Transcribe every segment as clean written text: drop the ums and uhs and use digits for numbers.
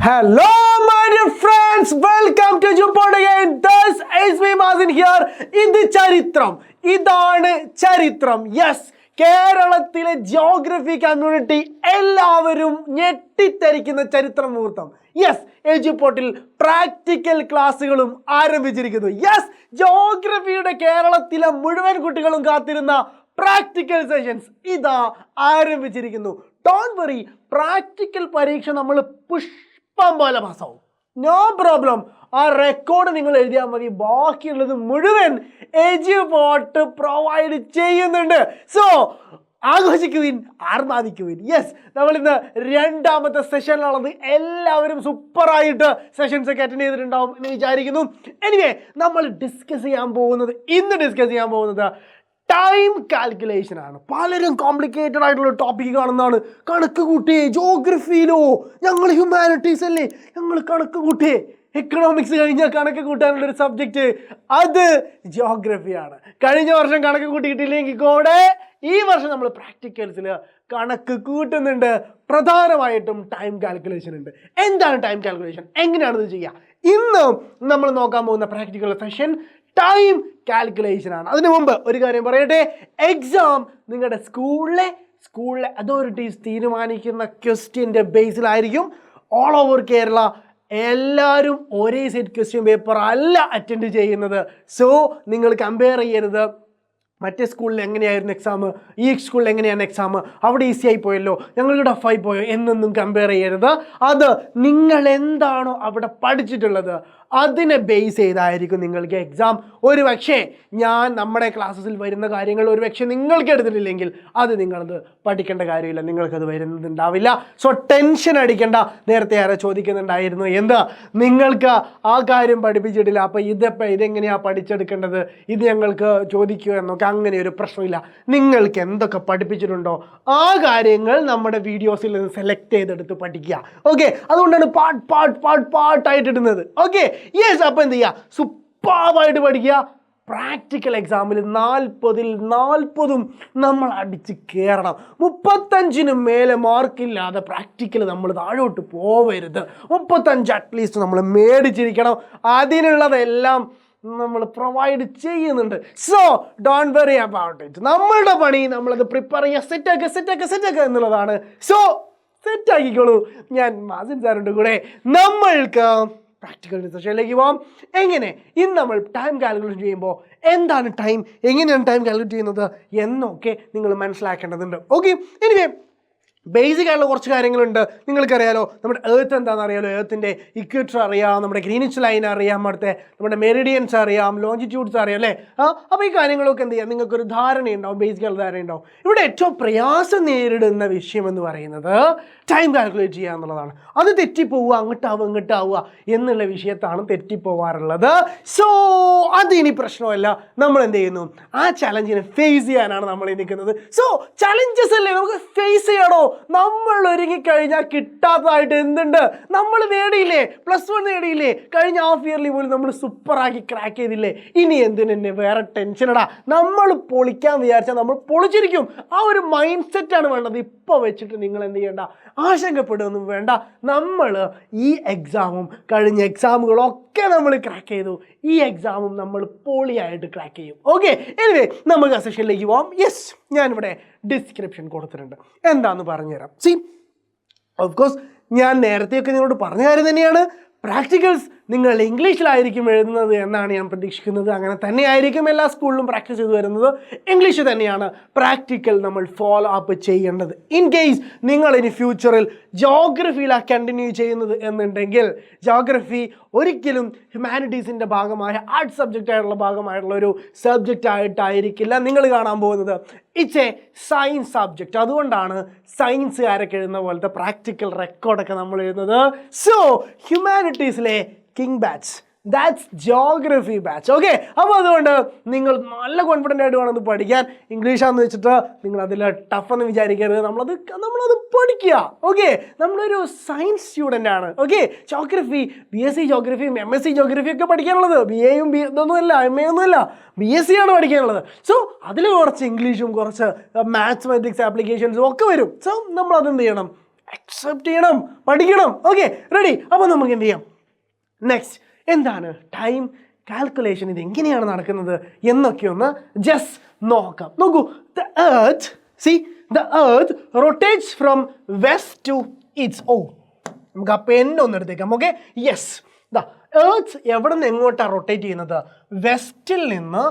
Hello, my dear friends. Welcome to Jupod again. This is me, Mazin here. ഇതാണ് ചരിത്രം. Yes, കേരളത്തിലെ geography community എല്ലാവരും ഞെട്ടിത്തരിക്കുന്ന ചരിത്ര മുഹൂർത്തം. യെസ്, എജുപോർട്ടിൽ പ്രാക്ടിക്കൽ ക്ലാസ്സുകളും ആരംഭിച്ചിരിക്കുന്നു. യെസ്, ജിയോഗ്രഫിയുടെ കേരളത്തിലെ മുഴുവൻ കുട്ടികളും കാത്തിരുന്ന പ്രാക്ടിക്കൽ സെഷൻസ് ഇതാ ആരംഭിച്ചിരിക്കുന്നു. ഡോണ്ട് വറി, പ്രാക്ടിക്കൽ പരീക്ഷ നമ്മൾ പുഷ്പം പോലെ പാസ്സാവും. No problem. ആ റെക്കോർഡ് നിങ്ങൾ എഴുതിയാൽ മതി. ബാക്കിയുള്ളത് മുഴുവൻ എജുപോർട്ട് പ്രൊവൈഡ് ചെയ്യുന്നുണ്ട്. സോ ആഘോഷിക്കുവിൻ, ആർമാദിക്കുവിൻ. യെസ്, നമ്മളിന്ന് രണ്ടാമത്തെ സെഷനിലുള്ളത്. എല്ലാവരും സൂപ്പറായിട്ട് സെഷൻസ് ഒക്കെ അറ്റൻഡ് ചെയ്തിട്ടുണ്ടാവും എന്ന് വിചാരിക്കുന്നു. എനിവേ, നമ്മൾ ഡിസ്കസ് ചെയ്യാൻ പോകുന്നത് ടൈം കാൽക്കുലേഷൻ ആണ്. പലരും കോംപ്ലിക്കേറ്റഡ് ആയിട്ടുള്ള ടോപ്പിക് കാണുന്നതാണ്. കണക്ക് കൂട്ടിയേ, ജോഗ്രഫിയിലോ ഞങ്ങൾ ഹ്യൂമാനിറ്റീസ് അല്ലേ, ഞങ്ങൾ കണക്ക് കൂട്ടിയേ. എക്കണോമിക്സ് കഴിഞ്ഞാൽ കണക്ക് കൂട്ടാനുള്ളൊരു സബ്ജക്റ്റ് അത് ജിയോഗ്രഫിയാണ്. കഴിഞ്ഞ വർഷം കണക്ക് കൂട്ടിയിട്ടില്ലെങ്കിൽ കൂടെ ഈ വർഷം നമ്മൾ പ്രാക്ടിക്കൽസിൽ കണക്ക് കൂട്ടുന്നുണ്ട്. പ്രധാനമായിട്ടും ടൈം കാൽക്കുലേഷൻ ഉണ്ട്. എന്താണ് ടൈം കാൽക്കുലേഷൻ, എങ്ങനെയാണിത് ചെയ്യുക? ഇന്ന് നമ്മൾ നോക്കാൻ പോകുന്ന പ്രാക്ടിക്കൽ സെഷൻ ടൈം കാൽക്കുലേഷൻ ആണ്. അതിനു മുമ്പ് ഒരു കാര്യം പറയട്ടെ. എക്സാം നിങ്ങളുടെ സ്കൂളിലെ അതോറിറ്റീസ് തീരുമാനിക്കുന്ന ക്വസ്റ്റ്യൻ്റെ ബേസിലായിരിക്കും. ഓൾ ഓവർ കേരള എല്ലാവരും ഒരേ സെറ്റ് ക്വസ്റ്റ്യൻ പേപ്പർ അല്ല അറ്റൻഡ് ചെയ്യുന്നത്. സോ നിങ്ങൾ കമ്പയർ ചെയ്യരുത്. മറ്റേ സ്കൂളിൽ എങ്ങനെയായിരുന്നു എക്സാം, ഈ സ്കൂളിൽ എങ്ങനെയാണ് എക്സാം, അവിടെ ഈസി ആയി പോയല്ലോ, ഞങ്ങൾക്ക് ടഫായി പോയോ എന്നൊന്നും കമ്പയർ ചെയ്യരുത്. അത് നിങ്ങൾ എന്താണോ അവിടെ പഠിച്ചിട്ടുള്ളത് അതിനെ ബേസ് ചെയ്തായിരിക്കും നിങ്ങൾക്ക് എക്സാം. ഒരു പക്ഷേ നമ്മുടെ ക്ലാസ്സസിൽ വരുന്ന കാര്യങ്ങൾ ഒരു പക്ഷേ നിങ്ങൾക്ക് എടുത്തിട്ടില്ലെങ്കിൽ അത് നിങ്ങളത് പഠിക്കേണ്ട കാര്യമില്ല, നിങ്ങൾക്കത് വരുന്നുണ്ടാവില്ല. സോ ടെൻഷൻ അടിക്കേണ്ട. നേരത്തെ ആരെ ചോദിക്കുന്നുണ്ടായിരുന്നു, എന്താ നിങ്ങൾക്ക് ആ കാര്യം പഠിപ്പിച്ചിട്ടില്ല, അപ്പോൾ ഇതെങ്ങനെയാണ് പഠിച്ചെടുക്കേണ്ടത്, ഇത് ഞങ്ങൾക്ക് ചോദിക്കുക എന്നൊക്കെ. അങ്ങനെ ഒരു പ്രശ്നമില്ല. നിങ്ങൾക്ക് എന്തൊക്കെ പഠിപ്പിച്ചിട്ടുണ്ടോ ആ കാര്യങ്ങൾ നമ്മുടെ വീഡിയോസിൽ നിന്ന് സെലക്ട് ചെയ്തെടുത്ത് പഠിക്കുക. ഓക്കെ, അതുകൊണ്ടാണ് പാട്ടായിട്ട് ഇടുന്നത്. Okay, yes. അപ്പോൾ എന്ത് ചെയ്യുക, സൂപ്പറായിട്ട് പഠിക്കുക. പ്രാക്ടിക്കൽ എക്സാമിൽ 40-40 നമ്മൾ അടിച്ച് കയറണം. 35 മേലെ മാർക്കില്ലാതെ പ്രാക്ടിക്കൽ നമ്മൾ താഴോട്ട് പോവരുത്. 35 അറ്റ്ലീസ്റ്റ് നമ്മൾ മേടിച്ചിരിക്കണം. അതിനുള്ളതെല്ലാം നമ്മൾ പ്രൊവൈഡ് ചെയ്യുന്നുണ്ട്. So don't worry about it. നമ്മളുടെ പണി നമ്മളത് പ്രിപ്പയർ ചെയ്യുക, സെറ്റാക്കുക എന്നുള്ളതാണ്. സോ സെറ്റാക്കിക്കോളൂ. ഞാൻ മാസിൻ സാറിൻ്റെ കൂടെ നമ്മൾക്ക് പ്രാക്ടിക്കൽ സെഷനിലേക്ക് പോകാം. എങ്ങനെ ഇന്ന് നമ്മൾ ടൈം കാൽക്കുലേറ്റ് ചെയ്യുമ്പോൾ എന്താണ് ടൈം, എങ്ങനെയാണ് ടൈം കാൽക്കുലേറ്റ് ചെയ്യുന്നത് എന്നൊക്കെ നിങ്ങൾ മനസ്സിലാക്കേണ്ടതുണ്ട്. ഓക്കെ, എനിവേ ബേസിക് ആയിട്ടുള്ള കുറച്ച് കാര്യങ്ങളുണ്ട്. നിങ്ങൾക്കറിയാലോ, നമ്മുടെ എർത്ത് എന്താണെന്ന് അറിയാലോ. എർത്തിൻ്റെ ഇക്വേറ്റർ അറിയാം, നമ്മുടെ ഗ്രീനിച്ച് ലൈൻ അറിയാം, അടുത്ത നമ്മുടെ മെറിഡിയൻസ് അറിയാം, ലോഞ്ചിറ്റ്യൂഡ്സ് അറിയാം അല്ലേ. അപ്പോൾ ഈ കാര്യങ്ങളൊക്കെ എന്ത് ചെയ്യാം, നിങ്ങൾക്കൊരു ധാരണയുണ്ടാവും, ബേസിക് ആയിട്ടുള്ള ധാരണയുണ്ടാവും. ഇവിടെ ഏറ്റവും പ്രയാസം നേരിടുന്ന വിഷയം എന്ന് പറയുന്നത് ടൈം കാൽക്കുലേറ്റ് ചെയ്യുക എന്നുള്ളതാണ്. അത് തെറ്റിപ്പോവുക, അങ്ങോട്ടാവുക എന്നുള്ള വിഷയത്താണ് തെറ്റിപ്പോവാറുള്ളത്. സോ അതിനി പ്രശ്നമല്ല. നമ്മൾ എന്ത് ചെയ്യുന്നു, ആ ചലഞ്ചിനെ ഫേസ് ചെയ്യാനാണ് നമ്മൾ നിൽക്കുന്നത്. സോ ചലഞ്ചസ് അല്ലേ, നമുക്ക് ഫേസ് ചെയ്യണോ. നമ്മൾ ഒരുങ്ങിക്കഴിഞ്ഞാൽ കിട്ടാത്തതായിട്ട് എന്തുണ്ട്, നമ്മൾ നേടിയില്ലേ, +1 നേടിയില്ലേ, കഴിഞ്ഞ ഹാഫ് ഇയർലി പോലും നമ്മൾ സൂപ്പറാക്കി ക്രാക്ക് ചെയ്തില്ലേ. ഇനി എന്തിനെ വേറെ ടെൻഷനടാ, നമ്മൾ പൊളിക്കാൻ വിചാരിച്ചാൽ നമ്മൾ പൊളിച്ചിരിക്കും. ആ ഒരു മൈൻഡ് സെറ്റാണ് വേണ്ടത്. ഇപ്പോൾ വെച്ചിട്ട് നിങ്ങൾ എന്ത് ചെയ്യേണ്ട, ആശങ്കപ്പെടുകയൊന്നും വേണ്ട. നമ്മൾ ഈ എക്സാമും കഴിഞ്ഞ എക്സാമുകളൊക്കെ നമ്മൾ ക്രാക്ക് ചെയ്തു. ഈ എക്സാമും നമ്മൾ പൊളിയായിട്ട് ക്രാക്ക് ചെയ്യും. ഓക്കെ, എനിവേ നമുക്ക് ആ സെഷനിലേക്ക് പോകാം. യെസ്, ഞാനിവിടെ ഡിസ്ക്രിപ്ഷൻ കൊടുത്തിട്ടുണ്ട്, എന്താണെന്ന് പറഞ്ഞുതരാം. സി, ഓഫ് കോഴ്സ് ഞാൻ നേരത്തെയൊക്കെ നിങ്ങളോട് പറഞ്ഞ കാര്യം തന്നെയാണ്. പ്രാക്ടിക്കൽസ് നിങ്ങൾ ഇംഗ്ലീഷിലായിരിക്കും എഴുതുന്നത് എന്നാണ് ഞാൻ പ്രതീക്ഷിക്കുന്നത്. അങ്ങനെ തന്നെ ആയിരിക്കും എല്ലാ സ്കൂളിലും പ്രാക്ടീസ് ചെയ്ത് വരുന്നത്. ഇംഗ്ലീഷ് തന്നെയാണ് പ്രാക്ടിക്കൽ നമ്മൾ ഫോളോ അപ്പ് ചെയ്യേണ്ടത്. ഇൻ കേസ് നിങ്ങൾ ഇനി ഫ്യൂച്ചറിൽ ജോഗ്രഫിയിലാണ് കണ്ടിന്യൂ ചെയ്യുന്നത് എന്നുണ്ടെങ്കിൽ, ജോഗ്രഫി ഒരിക്കലും ഹ്യൂമാനിറ്റീസിൻ്റെ ഭാഗമായ ആർട്സ് സബ്ജക്റ്റായിട്ടുള്ള ഭാഗമായിട്ടുള്ള ഒരു സബ്ജക്റ്റ് ആയിട്ടായിരിക്കില്ല നിങ്ങൾ കാണാൻ പോകുന്നത്. It's a science subject. അതുകൊണ്ടാണ് സയൻസുകാരൊക്കെ എഴുതുന്ന പോലത്തെ പ്രാക്ടിക്കൽ റെക്കോർഡൊക്കെ നമ്മൾ എഴുതുന്നത്. സോ ഹ്യൂമാനിറ്റീസിലെ king batch, that's geography batch. Okay, അപ്പോൾ അതുകൊണ്ട് നിങ്ങൾ നല്ല കോൺഫിഡൻ്റ് ആയിട്ട് വേണം ഇത് പഠിക്കാൻ. ഇംഗ്ലീഷാണെന്ന് വെച്ചിട്ട് നിങ്ങൾ അതിൽ ടഫെന്ന് വിചാരിക്കരുത്. നമ്മളത് പഠിക്കുക. ഓക്കെ, നമ്മളൊരു സയൻസ് സ്റ്റുഡൻ്റ് ആണ്. ഓക്കെ, ജോഗ്രഫി, BSc ജോഗ്രഫിയും MSc ജോഗ്രഫിയും ഒക്കെ പഠിക്കാനുള്ളത്. BA ഇതൊന്നുമല്ല, MA ഒന്നുമല്ല, BSc ആണ് പഠിക്കാനുള്ളത്. സോ അതിൽ കുറച്ച് ഇംഗ്ലീഷും കുറച്ച് മാത്തമാറ്റിക്സ് ആപ്ലിക്കേഷൻസും ഒക്കെ വരും. സോ നമ്മളതെന്ത് ചെയ്യണം, അക്സെപ്റ്റ് ചെയ്യണം, പഠിക്കണം. Okay, ready? അപ്പോൾ നമുക്ക് എന്ത് ചെയ്യാം? നെക്സ്റ്റ് എന്താണ് ടൈം കാൽക്കുലേഷൻ, ഇത് എങ്ങനെയാണ് നടക്കുന്നത് എന്നൊക്കെ ഒന്ന് ജസ്റ്റ് നോക്കാം. നോക്കൂ, the earth rotates from west to east. നമുക്ക് ആ പെന്നൊന്ന് എടുത്തേക്കാം. Okay, yes. ദ എർത്ത് എവിടെ നിന്ന് എങ്ങോട്ടാണ് റൊട്ടേറ്റ് ചെയ്യുന്നത്? വെസ്റ്റിൽ നിന്ന്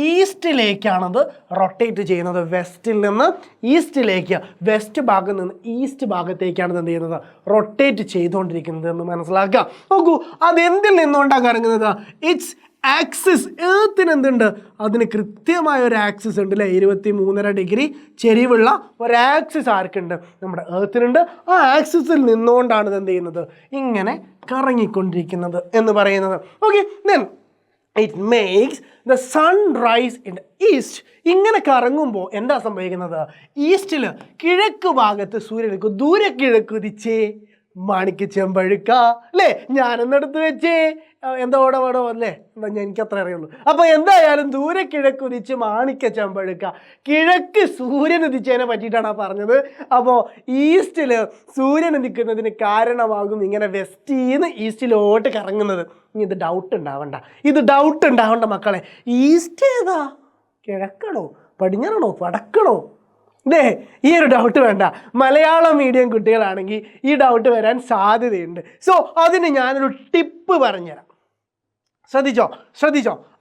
ഈസ്റ്റിലേക്കാണത് റൊട്ടേറ്റ് ചെയ്യുന്നത്. വെസ്റ്റിൽ നിന്ന് ഈസ്റ്റിലേക്ക്, വെസ്റ്റ് ഭാഗത്ത് നിന്ന് ഈസ്റ്റ് ഭാഗത്തേക്കാണ് എന്ത് ചെയ്യുന്നത്? റൊട്ടേറ്റ് ചെയ്തുകൊണ്ടിരിക്കുന്നത് എന്ന് മനസ്സിലാക്കുക. നോക്കൂ, അതെന്തിൽ നിന്നുകൊണ്ടാണ് കറങ്ങുന്നത്? It's axis. എർത്തിന് എന്തുണ്ട്? അതിന് കൃത്യമായ ഒരു ആക്സിസ് ഉണ്ട് അല്ലേ? 23.5 ഡിഗ്രി ചെരിവുള്ള ഒരു ആക്സിസ് ആർക്കുണ്ട്? നമ്മുടെ എർത്തിനുണ്ട്. ആ ആക്സിസിൽ നിന്നുകൊണ്ടാണ് ഇത് എന്ത് ചെയ്യുന്നത്? ഇങ്ങനെ കറങ്ങിക്കൊണ്ടിരിക്കുന്നത് എന്ന് പറയുന്നത്. Okay, then it makes the sun rise in east. ഇങ്ങനെ കറങ്ങുമ്പോൾ എന്താ സംഭവിക്കുന്നത്? ഈസ്റ്റിൽ കിഴക്ക് ഭാഗത്ത് സൂര്യൻ ദൂരെ കിഴക്ക് ഉദിച്ചേ മാണിക്യ ചെമ്പഴുക്ക അല്ലേ? ഞാനെന്നെടുത്ത് വെച്ചേ എന്താ ഓടോ അല്ലേ? എന്താ എനിക്ക് അത്ര അറിയുള്ളൂ. അപ്പോൾ എന്തായാലും ദൂരെ കിഴക്ക് ഉദിച്ച് മാണിക്യ ചെമ്പഴുക്ക, കിഴക്ക് സൂര്യൻ ഉദിച്ചതിനെ പറ്റിയിട്ടാണ് പറഞ്ഞത്. അപ്പോൾ ഈസ്റ്റിൽ സൂര്യൻ ഉദിക്കുന്നതിന് കാരണമാകും ഇങ്ങനെ വെസ്റ്റിൽ നിന്ന് ഈസ്റ്റിലോട്ട് കറങ്ങുന്നത്. ഇനി ഇത് ഡൗട്ട് ഉണ്ടാവണ്ട മക്കളെ. ഈസ്റ്റ് ഏതാ? കിഴക്കാണോ, പടിഞ്ഞാറാണോ, വടക്കാണോ? ഈ ഒരു ഡൗട്ട് വേണ്ട. മലയാളം മീഡിയം കുട്ടികളാണെങ്കിൽ ഈ ഡൗട്ട് വരാൻ സാധ്യതയുണ്ട്. സോ അതിന് ഞാനൊരു ടിപ്പ് പറഞ്ഞുതരാം. ശ്രദ്ധിച്ചോ.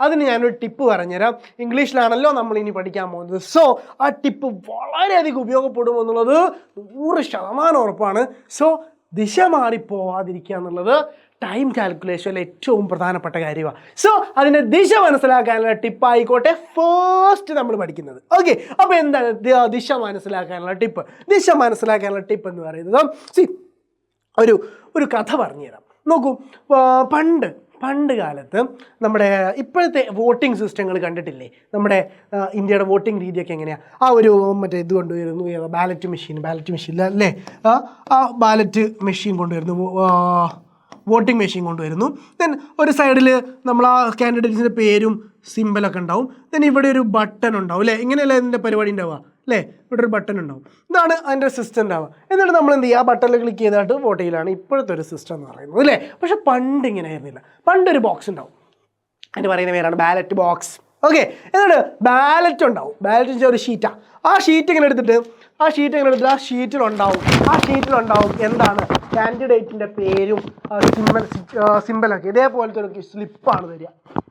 അതിന് ഞാനൊരു ടിപ്പ് പറഞ്ഞുതരാം. ഇംഗ്ലീഷിലാണല്ലോ നമ്മൾ ഇനി പഠിക്കാൻ പോകുന്നത്. സോ ആ ടിപ്പ് വളരെയധികം ഉപയോഗപ്പെടുമെന്നുള്ളത് 100% ഉറപ്പാണ്. സോ ദിശ മാറിപ്പോവാതിരിക്കുക എന്നുള്ളത് ടൈം കാൽക്കുലേഷനിൽ ഏറ്റവും പ്രധാനപ്പെട്ട കാര്യമാണ്. സോ അതിൻ്റെ ദിശ മനസ്സിലാക്കാനുള്ള ടിപ്പായിക്കോട്ടെ ഫസ്റ്റ് നമ്മൾ പഠിക്കുന്നത്. ഓക്കെ, അപ്പോൾ എന്താണ് ദിശ മനസ്സിലാക്കാനുള്ള ടിപ്പ്? ദിശ മനസ്സിലാക്കാനുള്ള ടിപ്പ് എന്ന് പറയുന്നത് ഒരു കഥ പറഞ്ഞുതരാം. നോക്കൂ, പണ്ട് കാലത്ത് നമ്മുടെ ഇപ്പോഴത്തെ വോട്ടിംഗ് സിസ്റ്റങ്ങൾ കണ്ടിട്ടില്ലേ? നമ്മുടെ ഇന്ത്യയുടെ വോട്ടിംഗ് രീതിയൊക്കെ എങ്ങനെയാണ്? ആ ഒരു മറ്റേ ഇത് കൊണ്ടുവരുന്നു, ബാലറ്റ് മെഷീൻ അല്ലേ? ആ ബാലറ്റ് മെഷീൻ കൊണ്ടുവരുന്നു, വോട്ടിംഗ് മെഷീൻ കൊണ്ടുവരുന്നു. ദെൻ ഒരു സൈഡിൽ നമ്മൾ ആ കാൻഡിഡേറ്റ്സിൻ്റെ പേരും സിമ്പലൊക്കെ ഉണ്ടാവും. ദെൻ ഇവിടെ ഒരു ബട്ടൺ ഉണ്ടാവും അല്ലേ? ഇങ്ങനെയല്ല ഇതിൻ്റെ പരിപാടി ഉണ്ടാവുക അല്ലേ? ഇവിടെ ഒരു ബട്ടൺ ഉണ്ടാവും. ഇതാണ് അതിൻ്റെ സിസ്റ്റം ഉണ്ടാവുക. എന്നിട്ട് നമ്മൾ എന്ത് ചെയ്യുക? ആ ബട്ടണിൽ ക്ലിക്ക് ചെയ്തിട്ട് വോട്ട് ചെയ്യലാണ് ഇപ്പോഴത്തെ ഒരു സിസ്റ്റം എന്ന് പറയുന്നത് അല്ലേ? പക്ഷേ പണ്ട് ഇങ്ങനെ ആയിരുന്നില്ല. പണ്ടൊരു ബോക്സ് ഉണ്ടാവും, അതിന് പറയുന്ന പേരാണ് ബാലറ്റ് ബോക്സ്. ഓക്കെ, എന്നിട്ട് ബാലറ്റ് ഉണ്ടാവും. ബാലറ്റ് ഒരു ഷീറ്റാണ്. ആ ഷീറ്റ് ഇങ്ങനെ എടുത്തിട്ട് ആ ഷീറ്റിലുണ്ടാവും എന്താണ്? കാൻഡിഡേറ്റിൻ്റെ പേരും സിമ്പലൊക്കെ. ഇതേപോലത്തെ ഒരു സ്ലിപ്പാണ് തരിക.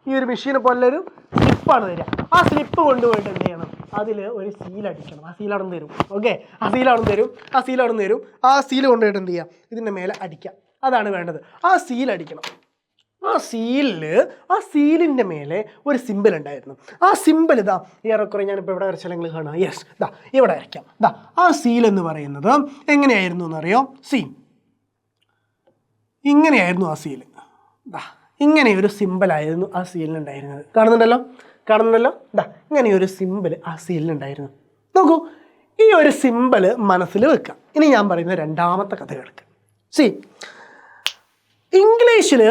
ഈ ഒരു മെഷീനെ പോലെ ഒരു സ്ലിപ്പാണ് തരിക. ആ സ്ലിപ്പ് കൊണ്ടുപോയിട്ട് എന്ത് ചെയ്യണം? അതിൽ ഒരു സീലടിക്കണം. ആ സീൽ അവിടെ നിന്ന് തരും. ഓക്കെ, ആ സീൽ കൊണ്ടുപോയിട്ട് എന്ത് ചെയ്യുക? ഇതിൻ്റെ മേലെ അടിക്കാം. അതാണ് വേണ്ടത്. ആ സീൽ അടിക്കണം. ആ സീലിൻ്റെ മേലെ ഒരു സിമ്പിൾ ഉണ്ടായിരുന്നു. ആ സിമ്പിൾ ഇതാ ഏറെക്കുറെ ഞാനിപ്പോൾ ഇവിടെ വരച്ചാൽ നിങ്ങൾ കാണാം. യെസ്, ഇവിടെ വരയ്ക്കാം. ആ സീൽ എന്ന് പറയുന്നത് എങ്ങനെയായിരുന്നു എന്നറിയോ? ഇങ്ങനെയായിരുന്നു ആ സീൽ. ഇങ്ങനെയൊരു സിമ്പിളായിരുന്നു ആ സീലിനുണ്ടായിരുന്നത്. കാണുന്നുണ്ടല്ലോ? ഇങ്ങനെയൊരു സിമ്പിൾ ആ സീലിനുണ്ടായിരുന്നു. നോക്കൂ, ഈ ഒരു സിമ്പിൾ മനസ്സിൽ വെക്കാം. ഇനി ഞാൻ പറയുന്ന രണ്ടാമത്തെ കഥ കേൾക്കാം. ഇംഗ്ലീഷിൽ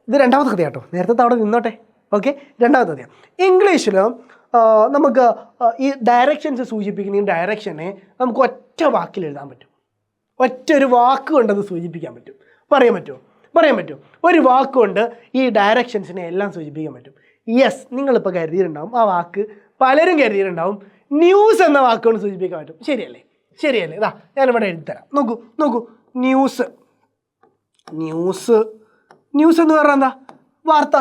ഇത് രണ്ടാമത്തെ കഥ കേട്ടോ, നേരത്തെ അവിടെ നിന്നോട്ടെ. ഓക്കെ, രണ്ടാമത്തെ കഥയാണ്. ഇംഗ്ലീഷിൽ നമുക്ക് ഈ ഡയറക്ഷൻസ് സൂചിപ്പിക്കുന്ന ഈ ഡയറക്ഷനെ നമുക്ക് ഒറ്റ വാക്കിൽ എഴുതാൻ പറ്റും. ഒരു വാക്ക് കൊണ്ടത് സൂചിപ്പിക്കാൻ പറ്റും. പറയാൻ പറ്റുമോ? ഒരു വാക്കുകൊണ്ട് ഈ ഡയറക്ഷൻസിനെ എല്ലാം സൂചിപ്പിക്കാൻ പറ്റും. യെസ്, നിങ്ങളിപ്പോൾ കരുതിയിട്ടുണ്ടാവും, ആ വാക്ക് പലരും കരുതിയിട്ടുണ്ടാവും, ന്യൂസ് എന്ന വാക്കുകൊണ്ട് സൂചിപ്പിക്കാൻ പറ്റും. ശരിയല്ലേ? ഞാനിവിടെ എഴുതിത്തരാം. നോക്കൂ, ന്യൂസ് എന്ന് പറഞ്ഞാൽ എന്താ? വാർത്ത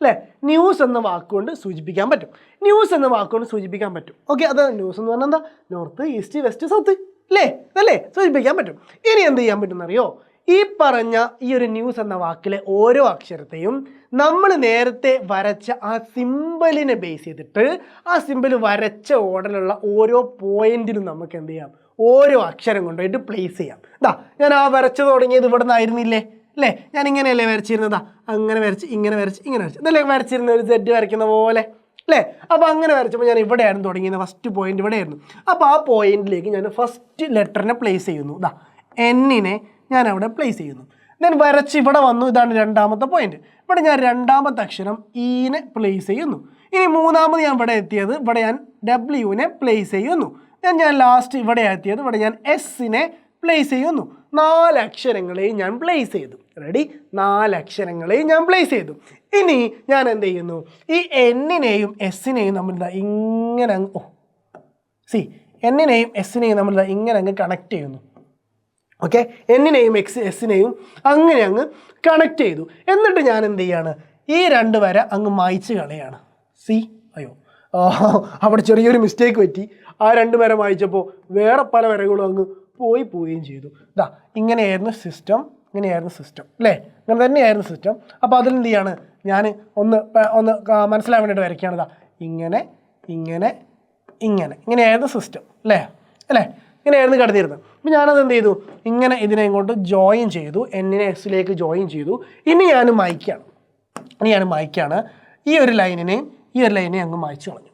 അല്ലേ? ന്യൂസ് എന്ന വാക്കുകൊണ്ട് സൂചിപ്പിക്കാൻ പറ്റും. ഓക്കെ, അത് ന്യൂസ് എന്ന് പറഞ്ഞാൽ എന്താ? നോർത്ത്, ഈസ്റ്റ്, വെസ്റ്റ്, സൗത്ത് അല്ലേ? സൂചിപ്പിക്കാൻ പറ്റും. ഇനി എന്ത് ചെയ്യാൻ പറ്റുമെന്നറിയോ? ഈ പറഞ്ഞ ഈ ഒരു ന്യൂസ് എന്ന വാക്കിലെ ഓരോ അക്ഷരത്തെയും നമ്മൾ നേരത്തെ വരച്ച ആ സിമ്പലിനെ ബേസ് ചെയ്തിട്ട് ആ സിമ്പൽ വരച്ച ഓർഡറിലുള്ള ഓരോ പോയിന്റിലും നമുക്ക് എന്ത് ചെയ്യാം? ഓരോ അക്ഷരം കൊണ്ടുപോയിട്ട് പ്ലേസ് ചെയ്യാം. ഞാൻ ആ വരച്ചു തുടങ്ങിയത് ഇവിടെ നിന്നായിരുന്നില്ലേ അല്ലേ? ഞാൻ ഇങ്ങനെയല്ലേ വരച്ചിരുന്നതാ? അങ്ങനെ വരച്ച് ഇങ്ങനെ വരച്ച് ഇതല്ലേ വരച്ചിരുന്ന ഒരു സെറ്റ് വരയ്ക്കുന്ന പോലെ അല്ലേ? അപ്പോൾ അങ്ങനെ വരച്ചപ്പോൾ ഞാൻ ഇവിടെയായിരുന്നു തുടങ്ങിയത്. ഫസ്റ്റ് പോയിന്റ് ഇവിടെയായിരുന്നു. അപ്പോൾ ആ പോയിന്റിലേക്ക് ഞാൻ ഫസ്റ്റ് ലെറ്ററിനെ പ്ലേസ് ചെയ്യുന്നു. എന്നിനെ ഞാൻ അവിടെ പ്ലേസ് ചെയ്യുന്നു. ഞാൻ വരച്ച് ഇവിടെ വന്നു. ഇതാണ് രണ്ടാമത്തെ പോയിന്റ്. ഇവിടെ ഞാൻ രണ്ടാമത്തെ അക്ഷരം ഈനെ പ്ലേസ് ചെയ്യുന്നു. ഇനി മൂന്നാമത് ഞാൻ ഇവിടെ എത്തിയത്, ഇവിടെ ഞാൻ ഡബ്ല്യുവിനെ പ്ലേസ് ചെയ്യുന്നു. ഞാൻ ലാസ്റ്റ് ഇവിടെ എത്തിയത്. ഇവിടെ ഞാൻ എസ്സിനെ പ്ലേസ് ചെയ്യുന്നു. 4 അക്ഷരങ്ങളെയും ഞാൻ പ്ലേസ് ചെയ്തു. റെഡി? 4 അക്ഷരങ്ങളെയും ഞാൻ പ്ലേസ് ചെയ്തു. ഇനി ഞാൻ എന്ത് ചെയ്യുന്നു? ഈ എന്നിനെയും എസ്സിനെയും നമ്മൾ ഇങ്ങനെ അങ്ങ് എന്നിനെയും എസ്സിനെയും നമ്മൾ ഇങ്ങനെ അങ്ങ് കണക്ട് ചെയ്യുന്നു. ഓക്കെ, എന്നിനെയും എസ്സിനെയും അങ്ങനെ അങ്ങ് കണക്ട് ചെയ്തു. എന്നിട്ട് ഞാൻ എന്ത് ചെയ്യാണ്? ഈ 2 വര അങ്ങ് മായ്ച്ച് കളയാണ്. അയ്യോ, അവിടെ ചെറിയൊരു മിസ്റ്റേക്ക് പറ്റി. ആ 2 വര മായ്ച്ചപ്പോൾ വേറെ പല വരകളും അങ്ങ് പോവുകയും ചെയ്തു. ഇങ്ങനെയായിരുന്നു സിസ്റ്റം അല്ലേ? ഇങ്ങനെ തന്നെയായിരുന്നു സിസ്റ്റം. അപ്പോൾ അതിലെന്ത് ചെയ്യാണ്? ഞാൻ ഒന്ന് മനസ്സിലാൻ വേണ്ടിയിട്ട് വരയ്ക്കുകയാണ്. ഇങ്ങനെയായിരുന്നു സിസ്റ്റം അല്ലേ? ഇങ്ങനെയായിരുന്നു കിടന്നിരുന്നത്. അപ്പോൾ ഞാനത് എന്ത് ചെയ്തു? ഇങ്ങനെ ഇതിനെ ഇങ്ങോട്ട് ജോയിൻ ചെയ്തു, എന്നിനെ എസ്സിലേക്ക് ജോയിൻ ചെയ്തു. ഇനി ഞാൻ മായ്ക്കാണ്. ഈ ഒരു ലൈനിനെയും അങ്ങ് മായ്ച്ചു കളഞ്ഞു.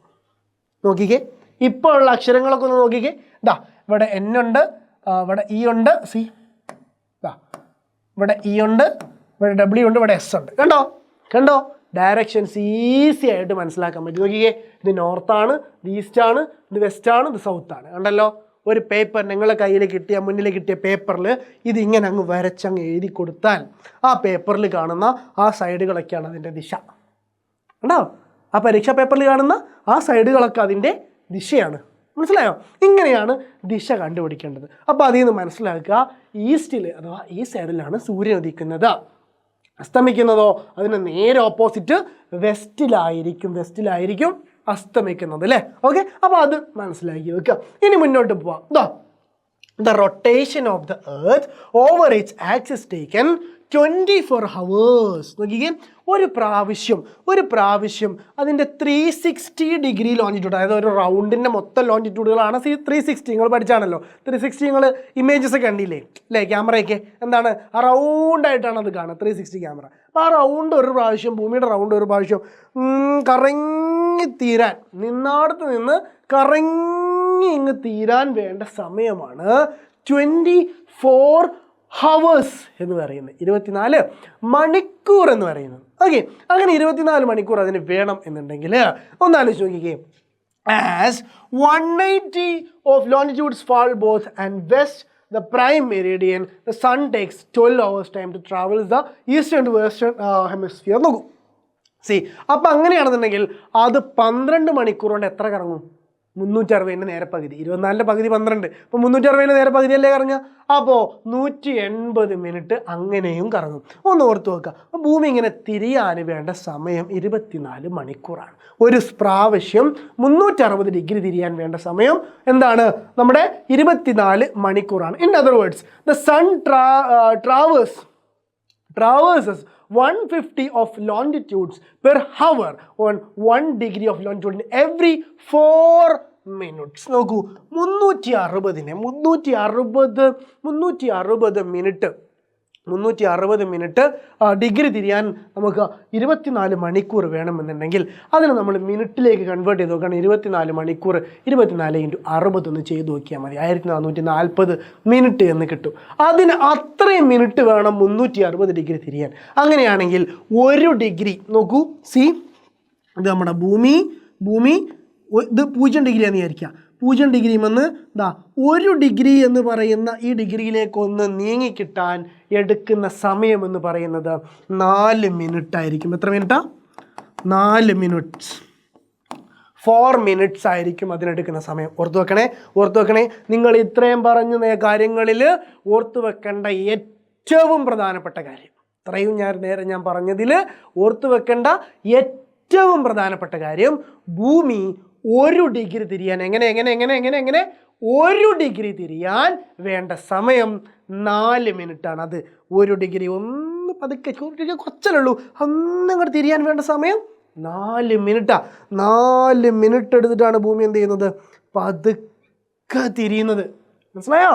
നോക്കിക്കേ, ഇപ്പോൾ ഉള്ള അക്ഷരങ്ങളൊക്കെ ഒന്ന് നോക്കിക്കേ. ഇവിടെ എന്നുണ്ട്, ഇവിടെ ഇ ഉണ്ട്, ഇവിടെ ഇ ഉണ്ട്, ഇവിടെ ഡബ്ല്യു ഉണ്ട്, ഇവിടെ എസ് ഉണ്ട്. കണ്ടോ? ഡയറക്ഷൻസ് ഈസി ആയിട്ട് മനസ്സിലാക്കാൻ പറ്റും. നോക്കിക്കേ, ഇത് നോർത്താണ്, ഇത് ഈസ്റ്റാണ്, ഇത് വെസ്റ്റാണ്, ഇത് സൗത്താണ്. കണ്ടല്ലോ? ഒരു പേപ്പർ നിങ്ങളെ മുന്നിൽ കിട്ടിയ പേപ്പറിൽ ഇത് ഇങ്ങനെ അങ്ങ് വരച്ചങ്ങ് എഴുതി കൊടുത്താൽ ആ പേപ്പറിൽ കാണുന്ന ആ സൈഡുകളൊക്കെയാണ് അതിൻ്റെ ദിശ. കണ്ടോ? ആ പരീക്ഷാ പേപ്പറിൽ കാണുന്ന ആ സൈഡുകളൊക്കെ അതിൻ്റെ ദിശയാണ്. മനസ്സിലായോ? ഇങ്ങനെയാണ് ദിശ കണ്ടുപിടിക്കേണ്ടത്. അപ്പോൾ അതിൽ നിന്ന് മനസ്സിലാക്കുക, ഈസ്റ്റിൽ അഥവാ ഈ സൈഡിലാണ് സൂര്യൻ ഉദിക്കുന്നത്. അസ്തമിക്കുന്നതോ അതിന് നേരെ ഓപ്പോസിറ്റ് വെസ്റ്റിലായിരിക്കും അസ്തമിക്കുന്നത് അല്ലേ? ഓക്കെ, അപ്പോൾ അത് മനസ്സിലാക്കി വെക്കുക. ഇനി മുന്നോട്ട് പോവാം. The rotation of the earth over its axis taken 24 hours. നോക്കിക്കേ, ഒരു പ്രാവശ്യം അതിൻ്റെ 360 ഡിഗ്രി ലോഞ്ചിറ്റ്യൂഡ്, അതായത് ഒരു റൗണ്ടിൻ്റെ മൊത്തം ലോഞ്ചിറ്റ്യൂഡുകളാണ് 360. നിങ്ങൾ പഠിച്ചാണല്ലോ 360. നിങ്ങൾ ഇമേജസ് ഒക്കെ കണ്ടില്ലേ അല്ലേ? ക്യാമറയൊക്കെ എന്താണ് ആ റൗണ്ടായിട്ടാണ് അത് കാണുക, 360 ക്യാമറ. അപ്പോൾ ആ റൗണ്ട് ഒരു പ്രാവശ്യം, ഭൂമിയുടെ റൗണ്ട് ഒരു പ്രാവശ്യം കറങ്ങി തീരാൻ, നിന്നാടത്ത് നിന്ന് കറങ്ങി ഇങ്ങ് തീരാൻ വേണ്ട സമയമാണ് 24 ഹവേഴ്സ് എന്ന് പറയുന്നത്, 24 മണിക്കൂർ എന്ന് പറയുന്നത്. ഓക്കെ, അങ്ങനെ 24 മണിക്കൂർ അതിന് വേണം എന്നുണ്ടെങ്കിൽ ഒന്നാലോചിച്ച് നോക്കിക്കേ. As 180 of longitudes fall both and west the prime meridian, the sun takes 12 hours time to travel the eastern to western hemisphere. നോക്കൂ, അപ്പം അങ്ങനെയാണെന്നുണ്ടെങ്കിൽ അത് 12 മണിക്കൂർ കൊണ്ട് എത്ര കറങ്ങും? 360 നേരെ പകുതി, 24 പകുതി 12, അപ്പോൾ 360 നേരെ പകുതിയല്ലേ കറങ്ങുക. അപ്പോൾ 180 മിനിറ്റ് അങ്ങനെയും കറങ്ങും. ഒന്ന് ഓർത്ത് വെക്കുക. അപ്പോൾ ഭൂമി ഇങ്ങനെ തിരിയാൻ വേണ്ട സമയം 24 മണിക്കൂറാണ്. ഒരു പ്രാവശ്യം 360 ഡിഗ്രി തിരിയാൻ വേണ്ട സമയം എന്താണ്? നമ്മുടെ 24 മണിക്കൂറാണ്. In other words, the sun traverses 150 of longitudes per hour on 1 degree of longitude every 4 minutes. നോക്കൂ, 360 മിനിറ്റ് ഡിഗ്രി തിരിയാൻ നമുക്ക് 24 മണിക്കൂർ വേണമെന്നുണ്ടെങ്കിൽ അതിന് നമ്മൾ മിനിറ്റിലേക്ക് കൺവേർട്ട് ചെയ്ത് നോക്കുകയാണ്. 24 മണിക്കൂർ 24 × 60 ഒന്ന് ചെയ്ത് നോക്കിയാൽ മതി, 1440 മിനിറ്റ് എന്ന് കിട്ടും. അതിന് അത്രയും മിനിറ്റ് വേണം 360 ഡിഗ്രി തിരിയാൻ. അങ്ങനെയാണെങ്കിൽ 1 ഡിഗ്രി നോക്കൂ, ഇത് നമ്മുടെ ഭൂമി ഇത് 0 ഡിഗ്രിയാണെന്ന് വിചാരിക്കുക. 0 ഡിഗ്രി വന്ന് 1 ഡിഗ്രി എന്ന് പറയുന്ന ഈ ഡിഗ്രിയിലേക്കൊന്ന് നീങ്ങിക്കിട്ടാൻ എടുക്കുന്ന സമയം എന്ന് പറയുന്നത് 4 മിനിറ്റ് ആയിരിക്കും. എത്ര മിനിറ്റാ? 4 മിനിറ്റ്സ്, 4 മിനിറ്റ്സ് ആയിരിക്കും അതിനെടുക്കുന്ന സമയം. ഓർത്തു വെക്കണേ. നിങ്ങൾ ഇത്രയും പറഞ്ഞ കാര്യങ്ങളിൽ ഓർത്തു വെക്കേണ്ട ഏറ്റവും പ്രധാനപ്പെട്ട കാര്യം, ഇത്രയും ഞാൻ പറഞ്ഞതിൽ ഓർത്തു വെക്കേണ്ട ഏറ്റവും പ്രധാനപ്പെട്ട കാര്യം, ഭൂമി 1 ഡിഗ്രി തിരിയാൻ എങ്ങനെ 1 ഡിഗ്രി തിരിയാൻ വേണ്ട സമയം 4 മിനിറ്റാണ്. അത് 1 ഡിഗ്രി ഒന്ന് പതുക്കെ കുറച്ചല്ലുള്ളൂ, ഒന്നങ്ങോട്ട് തിരിയാൻ വേണ്ട സമയം 4 മിനിറ്റാണ്. 4 മിനിറ്റ് എടുത്തിട്ടാണ് ഭൂമി എന്ത് ചെയ്യുന്നത്? പതുക്കെ തിരിയുന്നത്. മനസ്സിലായോ?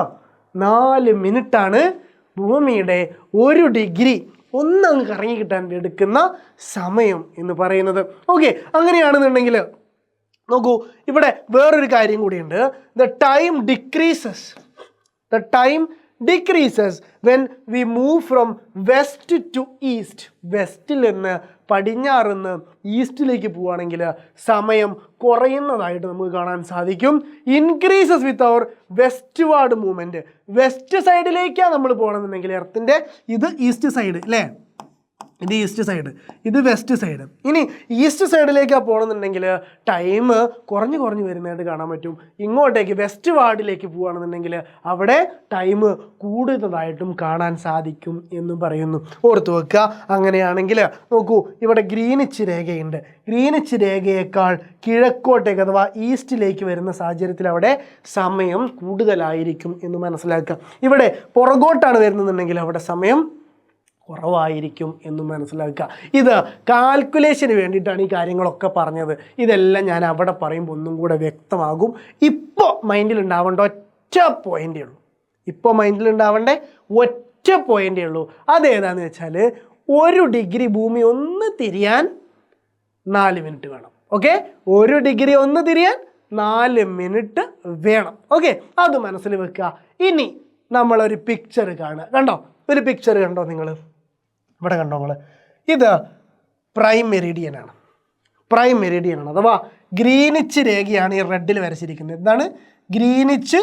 4 മിനിറ്റാണ് ഭൂമിയുടെ 1 ഡിഗ്രി ഒന്നങ്ങ് കറങ്ങി കിട്ടാൻ എടുക്കുന്ന സമയം എന്ന് പറയുന്നത്. ഓക്കെ, അങ്ങനെയാണെന്നുണ്ടെങ്കിൽ നോക്കൂ, ഇവിടെ വേറൊരു കാര്യം കൂടിയുണ്ട്. The time decreases when we move from west to east. വെസ്റ്റിൽ നിന്ന് പടിഞ്ഞാറുനിന്ന് ഈസ്റ്റിലേക്ക് പോവുകയാണെങ്കിൽ സമയം കുറയുന്നതായിട്ട് നമുക്ക് കാണാൻ സാധിക്കും. Increases with our westward movement. West സൈഡിലേക്കാണ് നമ്മൾ പോകണമെന്നുണ്ടെങ്കിൽ എർത്തിൻ്റെ ഇത് ഈസ്റ്റ് സൈഡ് അല്ലേ, ഇത് ഈസ്റ്റ് സൈഡ്, ഇത് വെസ്റ്റ് സൈഡ്. ഇനി ഈസ്റ്റ് സൈഡിലേക്കാണ് പോകണമെന്നുണ്ടെങ്കിൽ ടൈം കുറഞ്ഞ് വരുന്നതായിട്ട് കാണാൻ പറ്റും. ഇങ്ങോട്ടേക്ക് വെസ്റ്റ് വാർഡിലേക്ക് പോവുകയാണെന്നുണ്ടെങ്കിൽ അവിടെ ടൈം കൂടുന്നതായിട്ടും കാണാൻ സാധിക്കും എന്നും പറയുന്നു. ഓർത്ത് വെക്കുക. അങ്ങനെയാണെങ്കിൽ നോക്കൂ, ഇവിടെ ഗ്രീനിച്ച് രേഖയുണ്ട്. ഗ്രീനിച്ച് രേഖയേക്കാൾ കിഴക്കോട്ടേക്ക് അഥവാ ഈസ്റ്റിലേക്ക് വരുന്ന സാഹചര്യത്തിൽ അവിടെ സമയം കൂടുതലായിരിക്കും എന്ന് മനസ്സിലാക്കുക. ഇവിടെ പുറകോട്ടാണ് വരുന്നതെന്നുണ്ടെങ്കിൽ അവിടെ സമയം കുറവായിരിക്കും എന്ന് മനസ്സിലാക്കുക. ഇത് കാൽക്കുലേഷന് വേണ്ടിയിട്ടാണ് ഈ കാര്യങ്ങളൊക്കെ പറഞ്ഞത്. ഇതെല്ലാം ഞാൻ അവിടെ പറയുമ്പോൾ ഒന്നും കൂടെ വ്യക്തമാകും. ഇപ്പോൾ മൈൻഡിലുണ്ടാവേണ്ട ഒറ്റ പോയിൻ്റേ ഉള്ളൂ. ഇപ്പോൾ മൈൻഡിലുണ്ടാവേണ്ട ഒറ്റ പോയിൻ്റേ ഉള്ളൂ. അതേതാണെന്ന് വെച്ചാൽ 1 ഡിഗ്രി ഭൂമി ഒന്ന് തിരിയാൻ 4 മിനിറ്റ് വേണം. ഓക്കെ, 1 ഡിഗ്രി ഒന്ന് തിരിയാൻ 4 മിനിറ്റ് വേണം. ഓക്കെ, അത് മനസ്സിൽ വെക്കുക. ഇനി നമ്മളൊരു പിക്ചർ കാണുക. കണ്ടോ, ഒരു പിക്ചർ കണ്ടോ നിങ്ങൾ? ഇവിടെ കണ്ടോ നിങ്ങൾ? ഇത് പ്രൈം മെറിഡിയനാണ്. പ്രൈം മെറിഡിയനാണ് അഥവാ ഗ്രീനിച്ച് രേഖയാണ് ഈ റെഡിൽ വരച്ചിരിക്കുന്നത്. എന്താണ്? Greenwich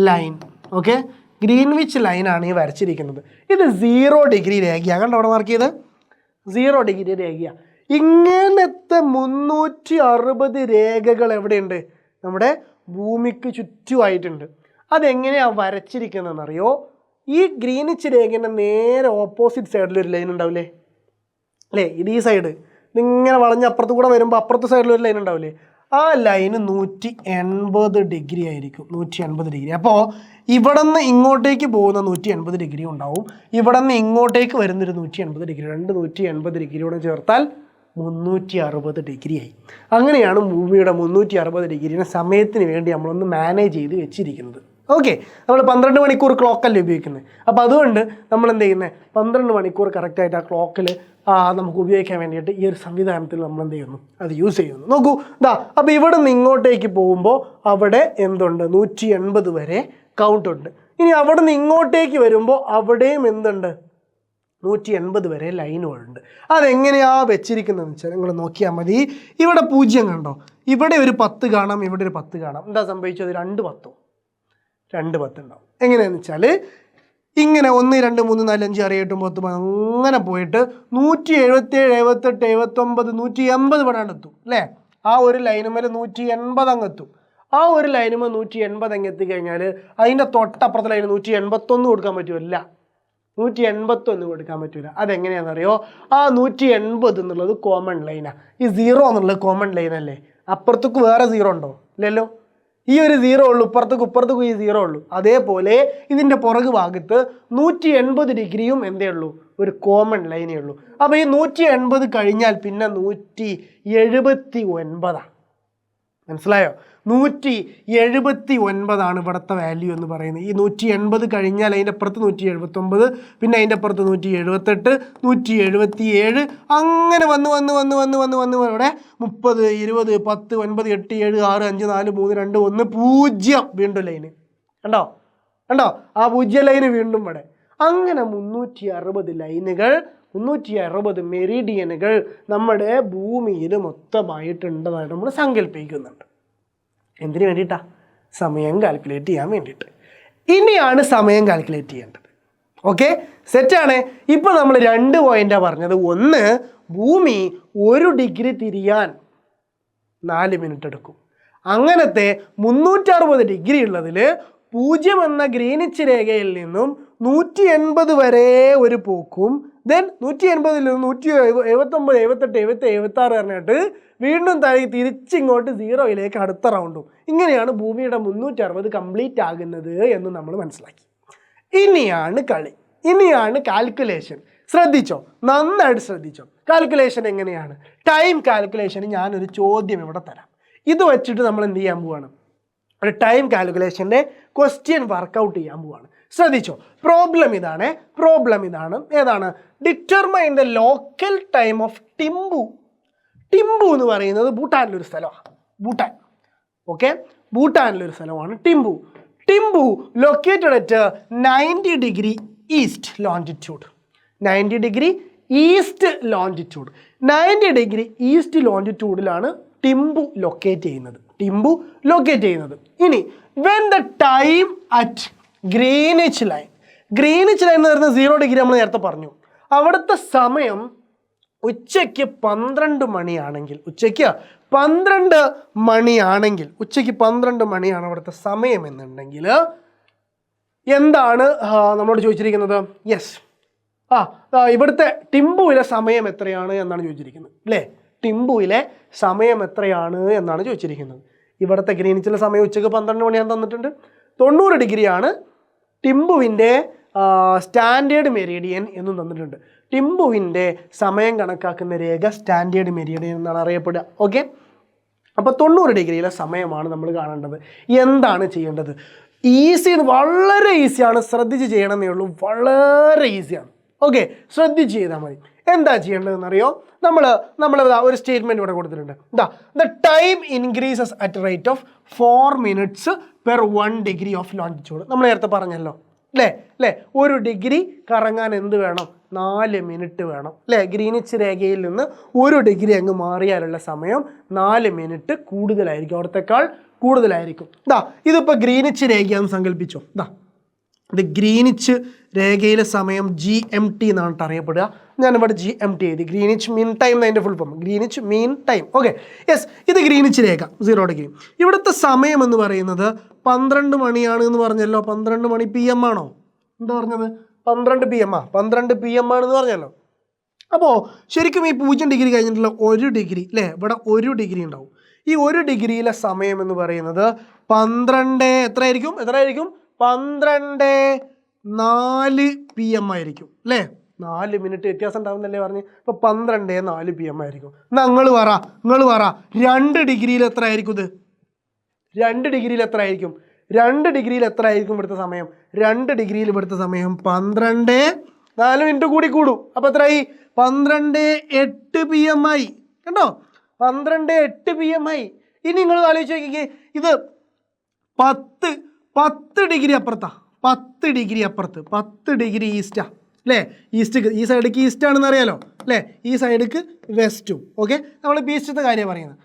line. ഓക്കെ, ഗ്രീൻവിച്ച് ലൈനാണ് ഈ വരച്ചിരിക്കുന്നത്. ഇത് 0 ഡിഗ്രി രേഖയാണ്. കണ്ടോ അവിടെ മാർക്ക് ചെയ്ത്? 0 ഡിഗ്രി രേഖയാണ്. ഇങ്ങനത്തെ 360 രേഖകൾ എവിടെയുണ്ട്? നമ്മുടെ ഭൂമിക്ക് ചുറ്റുമായിട്ടുണ്ട്. അതെങ്ങനെയാണ് വരച്ചിരിക്കുന്നതെന്നറിയോ? ഈ ഗ്രീനിച്ച് രേഖേൻ്റെ നേരെ ഓപ്പോസിറ്റ് സൈഡിലൊരു ലൈൻ ഉണ്ടാവില്ലേ അല്ലേ? ഇത് ഈ സൈഡ് ഇതിങ്ങനെ വളഞ്ഞ് അപ്പുറത്ത് കൂടെ വരുമ്പോൾ അപ്പുറത്തെ സൈഡിലൊരു ലൈൻ ഉണ്ടാവില്ലേ? ആ ലൈന് 180 ഡിഗ്രി ആയിരിക്കും. 180 ഡിഗ്രി. അപ്പോൾ ഇവിടെ നിന്ന് ഇങ്ങോട്ടേക്ക് പോകുന്ന 180 ഡിഗ്രി ഉണ്ടാവും. ഇവിടെ നിന്ന് ഇങ്ങോട്ടേക്ക് വരുന്നൊരു 180 ഡിഗ്രി. 180 ഡിഗ്രിയോടെ ചേർത്താൽ 360 ഡിഗ്രിയായി. അങ്ങനെയാണ് ഭൂമിയുടെ 360 ഡിഗ്രീനെ സമയത്തിന് വേണ്ടി നമ്മളൊന്ന് മാനേജ് ചെയ്ത് വെച്ചിരിക്കുന്നത്. ഓക്കെ, നമ്മൾ 12 മണിക്കൂർ ക്ലോക്കല്ലേ ഉപയോഗിക്കുന്നത്. അപ്പോൾ അതുകൊണ്ട് നമ്മൾ എന്ത് ചെയ്യുന്നത്? 12 മണിക്കൂർ കറക്റ്റായിട്ട് ആ ക്ലോക്കിൽ നമുക്ക് ഉപയോഗിക്കാൻ വേണ്ടിയിട്ട് ഈ ഒരു സംവിധാനത്തിൽ നമ്മൾ എന്ത് ചെയ്യുന്നു? അത് യൂസ് ചെയ്യുന്നു. നോക്കൂ, അപ്പോൾ ഇവിടെ നിന്ന് ഇങ്ങോട്ടേക്ക് പോകുമ്പോൾ അവിടെ എന്തുണ്ട്? 180 വരെ കൗണ്ട് ഉണ്ട്. ഇനി അവിടെ നിന്ന് ഇങ്ങോട്ടേക്ക് വരുമ്പോൾ അവിടെയും എന്തുണ്ട്? 180 വരെ ലൈനുകളുണ്ട്. അതെങ്ങനെയാണ് വെച്ചിരിക്കുന്നതെന്ന് വെച്ചാൽ നിങ്ങൾ നോക്കിയാൽ മതി. ഇവിടെ 0 കണ്ടോ? ഇവിടെ ഒരു 10 കാണാം, ഇവിടെ ഒരു 10 കാണാം. എന്താ സംഭവിച്ചത്? 2 10 ഉണ്ടാവും. എങ്ങനെയാണെന്ന് വെച്ചാൽ ഇങ്ങനെ 1 2 3 4 5 6 7 8 9 അങ്ങനെ പോയിട്ട് 177 78 79 180 പെടാണ്ടെത്തും അല്ലേ? ആ ഒരു ലൈനുമേൽ 180 അങ്ങെത്തും. ആ ഒരു ലൈനുമേൽ 180 അങ്ങ് എത്തിക്കഴിഞ്ഞാൽ അതിൻ്റെ തൊട്ടപ്പുറത്തെ ലൈന് 181 കൊടുക്കാൻ പറ്റുമല്ല. 181 കൊടുക്കാൻ പറ്റില്ല. അതെങ്ങനെയാണെന്നറിയോ? ആ 180 എന്നുള്ളത് കോമൺ ലൈനാണ്. ഈ 0 എന്നുള്ളത് കോമൺ ലൈനല്ലേ? അപ്പുറത്തേക്ക് വേറെ 0 ഉണ്ടോ? ഇല്ലല്ലോ. ഈ ഒരു 0 ഉള്ളൂ, ഇപ്പുറത്തേക്കും ഈ 0 ഉള്ളൂ. അതേപോലെ ഇതിൻ്റെ പുറകു ഭാഗത്ത് 180 ഡിഗ്രിയും എന്തേ ഉള്ളൂ? ഒരു കോമൺ ലൈനേ ഉള്ളൂ. അപ്പോൾ ഈ 180 കഴിഞ്ഞാൽ പിന്നെ 179. മനസ്സിലായോ? 179 ഇവിടുത്തെ വാല്യൂ എന്ന് പറയുന്നത്. ഈ 180 കഴിഞ്ഞാൽ അതിൻ്റെ അപ്പുറത്ത് 179, പിന്നെ അതിൻ്റെ അപ്പുറത്ത് 178, 177 അങ്ങനെ വന്ന് ഇവിടെ 30 20 10 9 8 7 6 5 4 3 2 1 0 വീണ്ടും ലൈന്. കണ്ടോ? ആ 0 ലൈന് വീണ്ടും ഇവിടെ. അങ്ങനെ 360 ലൈനുകൾ, 360 മെറിഡിയനുകൾ നമ്മുടെ ഭൂമിയിൽ മൊത്തമായിട്ടുണ്ടതായിട്ട് നമ്മൾ സങ്കല്പിക്കുന്നുണ്ട്. എന്തിനു വേണ്ടിയിട്ടാണ്? സമയം കാൽക്കുലേറ്റ് ചെയ്യാൻ വേണ്ടിയിട്ട്. ഇനിയാണ് സമയം കാൽക്കുലേറ്റ് ചെയ്യേണ്ടത്. ഓക്കെ, സെറ്റാണ്. ഇപ്പോൾ നമ്മൾ 2 പോയിൻ്റാണ് പറഞ്ഞത്. ഒന്ന്, ഭൂമി 1 ഡിഗ്രി തിരിയാൻ 4 മിനിറ്റ് എടുക്കും. അങ്ങനത്തെ 360 ഡിഗ്രി ഉള്ളതിൽ 0 എന്ന ഗ്രീനിച്ച് രേഖയിൽ നിന്നും 180 വരെ ഒരു പോക്കും, ദെൻ 180 നിന്ന് 179 78 76 പറഞ്ഞിട്ട് വീണ്ടും തിരിച്ചിങ്ങോട്ട് 0യിലേക്ക് അടുത്ത റൗണ്ടും. ഇങ്ങനെയാണ് ഭൂമിയുടെ 360 കംപ്ലീറ്റ് ആകുന്നത് എന്ന് നമ്മൾ മനസ്സിലാക്കി. ഇനിയാണ് കളി, ഇനിയാണ് കാൽക്കുലേഷൻ. ശ്രദ്ധിച്ചോ, നന്നായിട്ട് ശ്രദ്ധിച്ചോ. കാൽക്കുലേഷൻ എങ്ങനെയാണ്? ടൈം കാൽക്കുലേഷന് ഞാനൊരു ചോദ്യം ഇവിടെ തരാം. ഇത് വെച്ചിട്ട് നമ്മൾ എന്ത് ചെയ്യാൻ പോവാണ്? ഒരു ടൈം കാൽക്കുലേഷൻ്റെ ക്വസ്റ്റ്യൻ വർക്കൗട്ട് ചെയ്യാൻ പോവാണ്. ശ്രദ്ധിച്ചോ, പ്രോബ്ലം ഇതാണ്. ഏതാണ്? Determine the local time of Thimphu. Thimphu എന്ന് പറയുന്നത് ഭൂട്ടാനിലൊരു സ്ഥലമാണ്. ഓക്കെ, ഭൂട്ടാനിലൊരു സ്ഥലമാണ് Thimphu. Located at 90 degree east longitude. 90 degree east longitude. 90 degree east ലോഞ്ചിറ്റ്യൂഡിലാണ് ടിംബു ലൊക്കേറ്റ് ചെയ്യുന്നത്. ഇനി when the time at Greenwich line എന്ന് പറയുന്നത് 0 ഡിഗ്രി നമ്മൾ നേരത്തെ പറഞ്ഞു. അവിടുത്തെ സമയം ഉച്ചയ്ക്ക് 12 മണിയാണെങ്കിൽ, ഉച്ചയ്ക്ക് 12 മണിയാണ് അവിടുത്തെ സമയം എന്നുണ്ടെങ്കിൽ എന്താണ് നമ്മളോട് ചോദിച്ചിരിക്കുന്നത്? യെസ്, ഇവിടുത്തെ ടിംബുവിലെ സമയം എത്രയാണ് എന്നാണ് ചോദിച്ചിരിക്കുന്നത് അല്ലേ? ടിംബുവിലെ സമയം എത്രയാണ് എന്നാണ് ചോദിച്ചിരിക്കുന്നത്. ഇവിടുത്തെ ഗ്രീനിച്ചിലെ സമയം ഉച്ചയ്ക്ക് 12 മണിയാണെന്ന് തന്നിട്ടുണ്ട്. 90 ഡിഗ്രിയാണ് ടിംബുവിൻ്റെ സ്റ്റാൻഡേർഡ് മെരീഡിയൻ എന്നും തന്നിട്ടുണ്ട്. ടിംബുവിൻ്റെ സമയം കണക്കാക്കുന്ന രേഖ സ്റ്റാൻഡേർഡ് മെരീഡിയൻ എന്നാണ് അറിയപ്പെടുക. ഓക്കെ, അപ്പോൾ 90 ഡിഗ്രിയിലെ സമയമാണ് നമ്മൾ കാണേണ്ടത്. എന്താണ് ചെയ്യേണ്ടത്? വളരെ ഈസിയാണ്, ശ്രദ്ധിച്ച് ചെയ്യണമെന്നേ ഉള്ളൂ. വളരെ ഈസിയാണ്. ഓക്കെ, ശ്രദ്ധിച്ച് ചെയ്താൽ മതി. എന്താ ചെയ്യേണ്ടതെന്നറിയോ? നമ്മൾ ഒരു സ്റ്റേറ്റ്മെൻറ്റ് ഇവിടെ കൊടുത്തിട്ടുണ്ട്. The time increases at rate of 4 minutes per 1 degree of longitude. നമ്മൾ നേരത്തെ പറഞ്ഞല്ലോ അല്ലേ? 1 ഡിഗ്രി കറങ്ങാൻ എന്ത് വേണം? 4 മിനിറ്റ് വേണം അല്ലേ? ഗ്രീനിച്ച് രേഖയിൽ നിന്ന് 1 ഡിഗ്രി അങ്ങ് മാറിയാലുള്ള സമയം 4 മിനിറ്റ് കൂടുതലായിരിക്കും, അവിടത്തേക്കാൾ കൂടുതലായിരിക്കും. ഇതിപ്പോൾ ഗ്രീനിച്ച് രേഖയാണെന്ന് സങ്കല്പിച്ചോ. ഇത് ഗ്രീനിച്ച് രേഖയിലെ സമയം GMT എന്നാണ് അറിയപ്പെടുക. ഞാനിവിടെ GMT എഴുതി, ഗ്രീനിച്ച് മീൻ ടൈം എന്നതിൻ്റെ ഫുൾ ഫോം, ഗ്രീനിച്ച് മീൻ ടൈം. ഓക്കെ, യെസ്, ഇത് ഗ്രീനിച്ച് രേഖ 0 ഡിഗ്രി. ഇവിടുത്തെ സമയം എന്ന് പറയുന്നത് 12 മണിയാണ് എന്ന് പറഞ്ഞല്ലോ. 12 മണി PM ആണോ? എന്താ പറഞ്ഞത്? 12 PM 12 PM ആണെന്ന് പറഞ്ഞല്ലോ. അപ്പോൾ ശരിക്കും ഈ 0 ഡിഗ്രി കഴിഞ്ഞിട്ടുള്ള 1 ഡിഗ്രി അല്ലേ? ഇവിടെ 1 ഡിഗ്രി ഉണ്ടാവും. ഈ 1 ഡിഗ്രിയിലെ സമയം എന്ന് പറയുന്നത് 12 എത്രയായിരിക്കും? 12:04 PM ആയിരിക്കും അല്ലേ? 4 മിനിറ്റ് വ്യത്യാസം ഉണ്ടാവുന്നല്ലേ പറഞ്ഞ്. ഇപ്പോൾ 12:04 PM ആയിരിക്കും. നിങ്ങൾ പറ 2 ഡിഗ്രിയിൽ എത്ര ആയിരിക്കും ഇത്? 2 ഡിഗ്രിയിൽ എത്ര ആയിരിക്കും? 2 ഡിഗ്രിയിൽ എത്ര ആയിരിക്കും ഇവിടുത്തെ സമയം? 2 ഡിഗ്രിയിൽ ഇവിടുത്തെ സമയം 12:04 മിനിറ്റ് കൂടി കൂടും. അപ്പോൾ എത്രയായി? 12:08 PM ആയി. കണ്ടോ? 12:08 PM ആയി. ഇനി നിങ്ങൾ ആലോചിച്ച് നോക്കിക്കേ, ഇത് 10 ഡിഗ്രി അപ്പുറത്താ. 10 ഡിഗ്രി അപ്പുറത്ത്, 10 ഡിഗ്രി ഈസ്റ്റാ അല്ലേ? ഈ സൈഡിലേക്ക് ഈസ്റ്റ് ആണെന്ന് അറിയാലോ അല്ലേ? ഈ സൈഡിലേക്ക് വെസ്റ്റും. ഓക്കെ, നമ്മൾ ഈസ്റ്റത്തെ കാര്യമാണ് പറയുന്നത്.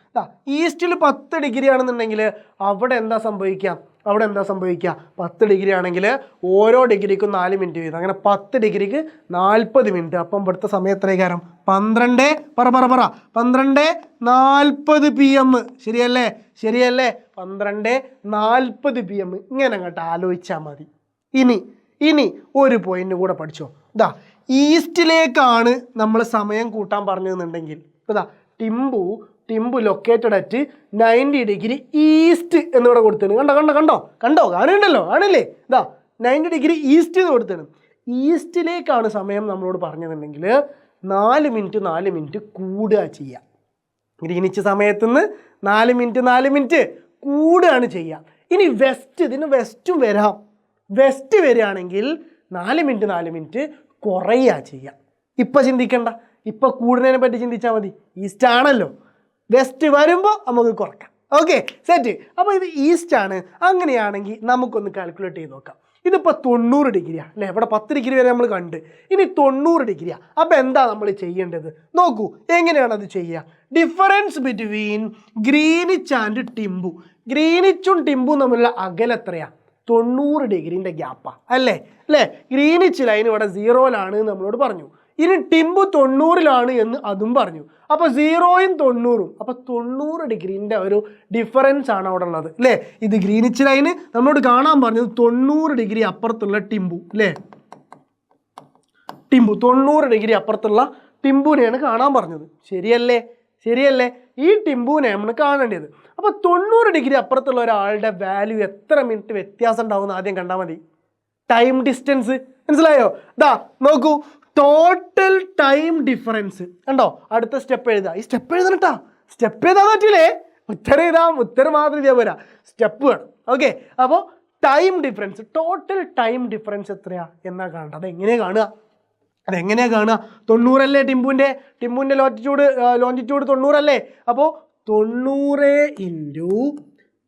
ഈസ്റ്റിൽ 10 ഡിഗ്രി ആണെന്നുണ്ടെങ്കിൽ അവിടെ എന്താ സംഭവിക്കുക? 10 ഡിഗ്രി ആണെങ്കിൽ ഓരോ ഡിഗ്രിക്കും 4 മിനിറ്റ് വീതം, അങ്ങനെ 10 ഡിഗ്രിക്ക് 40 മിനിറ്റ്. അപ്പം ഇവിടുത്തെ സമയം എത്രയും 12:40 PM. ശരിയല്ലേ? 12:40 PM. ഇങ്ങനെ അങ്ങോട്ട് ആലോചിച്ചാൽ മതി. ഇനി ഒരു പോയിന്റ് കൂടെ പഠിച്ചോ. ഈസ്റ്റിലേക്കാണ് നമ്മൾ സമയം കൂട്ടാൻ പറഞ്ഞതെന്നുണ്ടെങ്കിൽ ടിംബു ലൊക്കേറ്റഡ് അറ്റ് 90 ഡിഗ്രി ഈസ്റ്റ് എന്നിവിടെ കൊടുത്തിട്ടുണ്ട്. കണ്ടോ കാണില്ലേ? 90 ഡിഗ്രി ഈസ്റ്റ് എന്ന് കൊടുത്തിട്ടുണ്ട്. ഈസ്റ്റിലേക്കാണ് സമയം നമ്മളോട് പറഞ്ഞതെന്നുണ്ടെങ്കിൽ 4 മിനിറ്റ് കൂടുക ചെയ്യുക. ഗ്രീനിച്ച് സമയത്തുനിന്ന് 4 മിനിറ്റ് കൂടുകയാണ് ചെയ്യുക. ഇനി ഇതിന് വെസ്റ്റും വരാം. വെസ്റ്റ് വരികയാണെങ്കിൽ 4 മിനിറ്റ് കുറയുക ചെയ്യുക. ഇപ്പം ചിന്തിക്കണ്ട, ഇപ്പം കൂടുന്നതിനെ പറ്റി ചിന്തിച്ചാൽ മതി. ഈസ്റ്റ് ആണല്ലോ, വെസ്റ്റ് വരുമ്പോൾ നമുക്ക് കുറക്കാം. Okay, set. അപ്പോൾ ഇത് ഈസ്റ്റ് ആണ്. അങ്ങനെയാണെങ്കിൽ നമുക്കൊന്ന് കാൽക്കുലേറ്റ് ചെയ്ത് നോക്കാം. ഇതിപ്പോൾ 90 ഡിഗ്രിയാണ് അല്ലേ? ഇവിടെ 10 ഡിഗ്രി വരെ നമ്മൾ കണ്ട്. ഇനി 90 ഡിഗ്രിയാണ്. അപ്പോൾ എന്താ നമ്മൾ ചെയ്യേണ്ടത്? നോക്കൂ, എങ്ങനെയാണ് അത് ചെയ്യുക? Difference between Greenwich and Thimphu. ഗ്രീനിച്ചും ടിംബും തമ്മിലുള്ള അകലം എത്രയാണ്? 90 ഡിഗ്രീൻ്റെ ഗ്യാപ്പാണ് അല്ലേ? ഗ്രീനിച്ച് ലൈൻ ഇവിടെ 0-ലാണ് നമ്മളോട് പറഞ്ഞു. ഇനി ടിംബു 90-ലാണ് എന്ന് അതും പറഞ്ഞു. അപ്പോൾ 0-ഉം 90-ഉം, അപ്പോൾ 90 ഡിഗ്രീൻ്റെ ഒരു ഡിഫറൻസ് ആണ് അവിടെ ഉള്ളത് അല്ലേ? ഇത് ഗ്രീനിച്ച് ലൈന് നമ്മളോട് കാണാൻ പറഞ്ഞത് 90 ഡിഗ്രി അപ്പുറത്തുള്ള ടിംബു അല്ലേ? 90 ഡിഗ്രി അപ്പുറത്തുള്ള ടിംബുവിനെയാണ് കാണാൻ പറഞ്ഞത്. ശരിയല്ലേ? ഈ ടിംബുവിനെ നമ്മൾ കാണേണ്ടത്. അപ്പോൾ 90 ഡിഗ്രി അപ്പുറത്തുള്ള ഒരാളുടെ വാല്യൂ എത്ര മിനിറ്റ് വ്യത്യാസം ഉണ്ടാവുമെന്ന് ആദ്യം കണ്ടാൽ മതി. ടൈം ഡിസ്റ്റൻസ് മനസ്സിലായോ? നോക്കൂ, ടോട്ടൽ ടൈം ഡിഫറൻസ് കണ്ടോ? അടുത്ത സ്റ്റെപ്പ് എഴുതാം. ഈ സ്റ്റെപ്പ് എഴുതണട്ടാ, സ്റ്റെപ്പ് എഴുതാൻ പറ്റില്ലേ? ഉത്തരം മാത്രം ഇതേ പോരാ, സ്റ്റെപ്പ് വേണം. ഓക്കെ, അപ്പോൾ time difference, total time difference എത്രയാ എന്നാ കാണേണ്ടത്. അതെങ്ങനെയാണ് കാണുക? 90 അല്ലേ ടിംബുവിൻ്റെ ലോഞ്ചിറ്റ്യൂഡ് 90 അല്ലേ? അപ്പോൾ 90 ×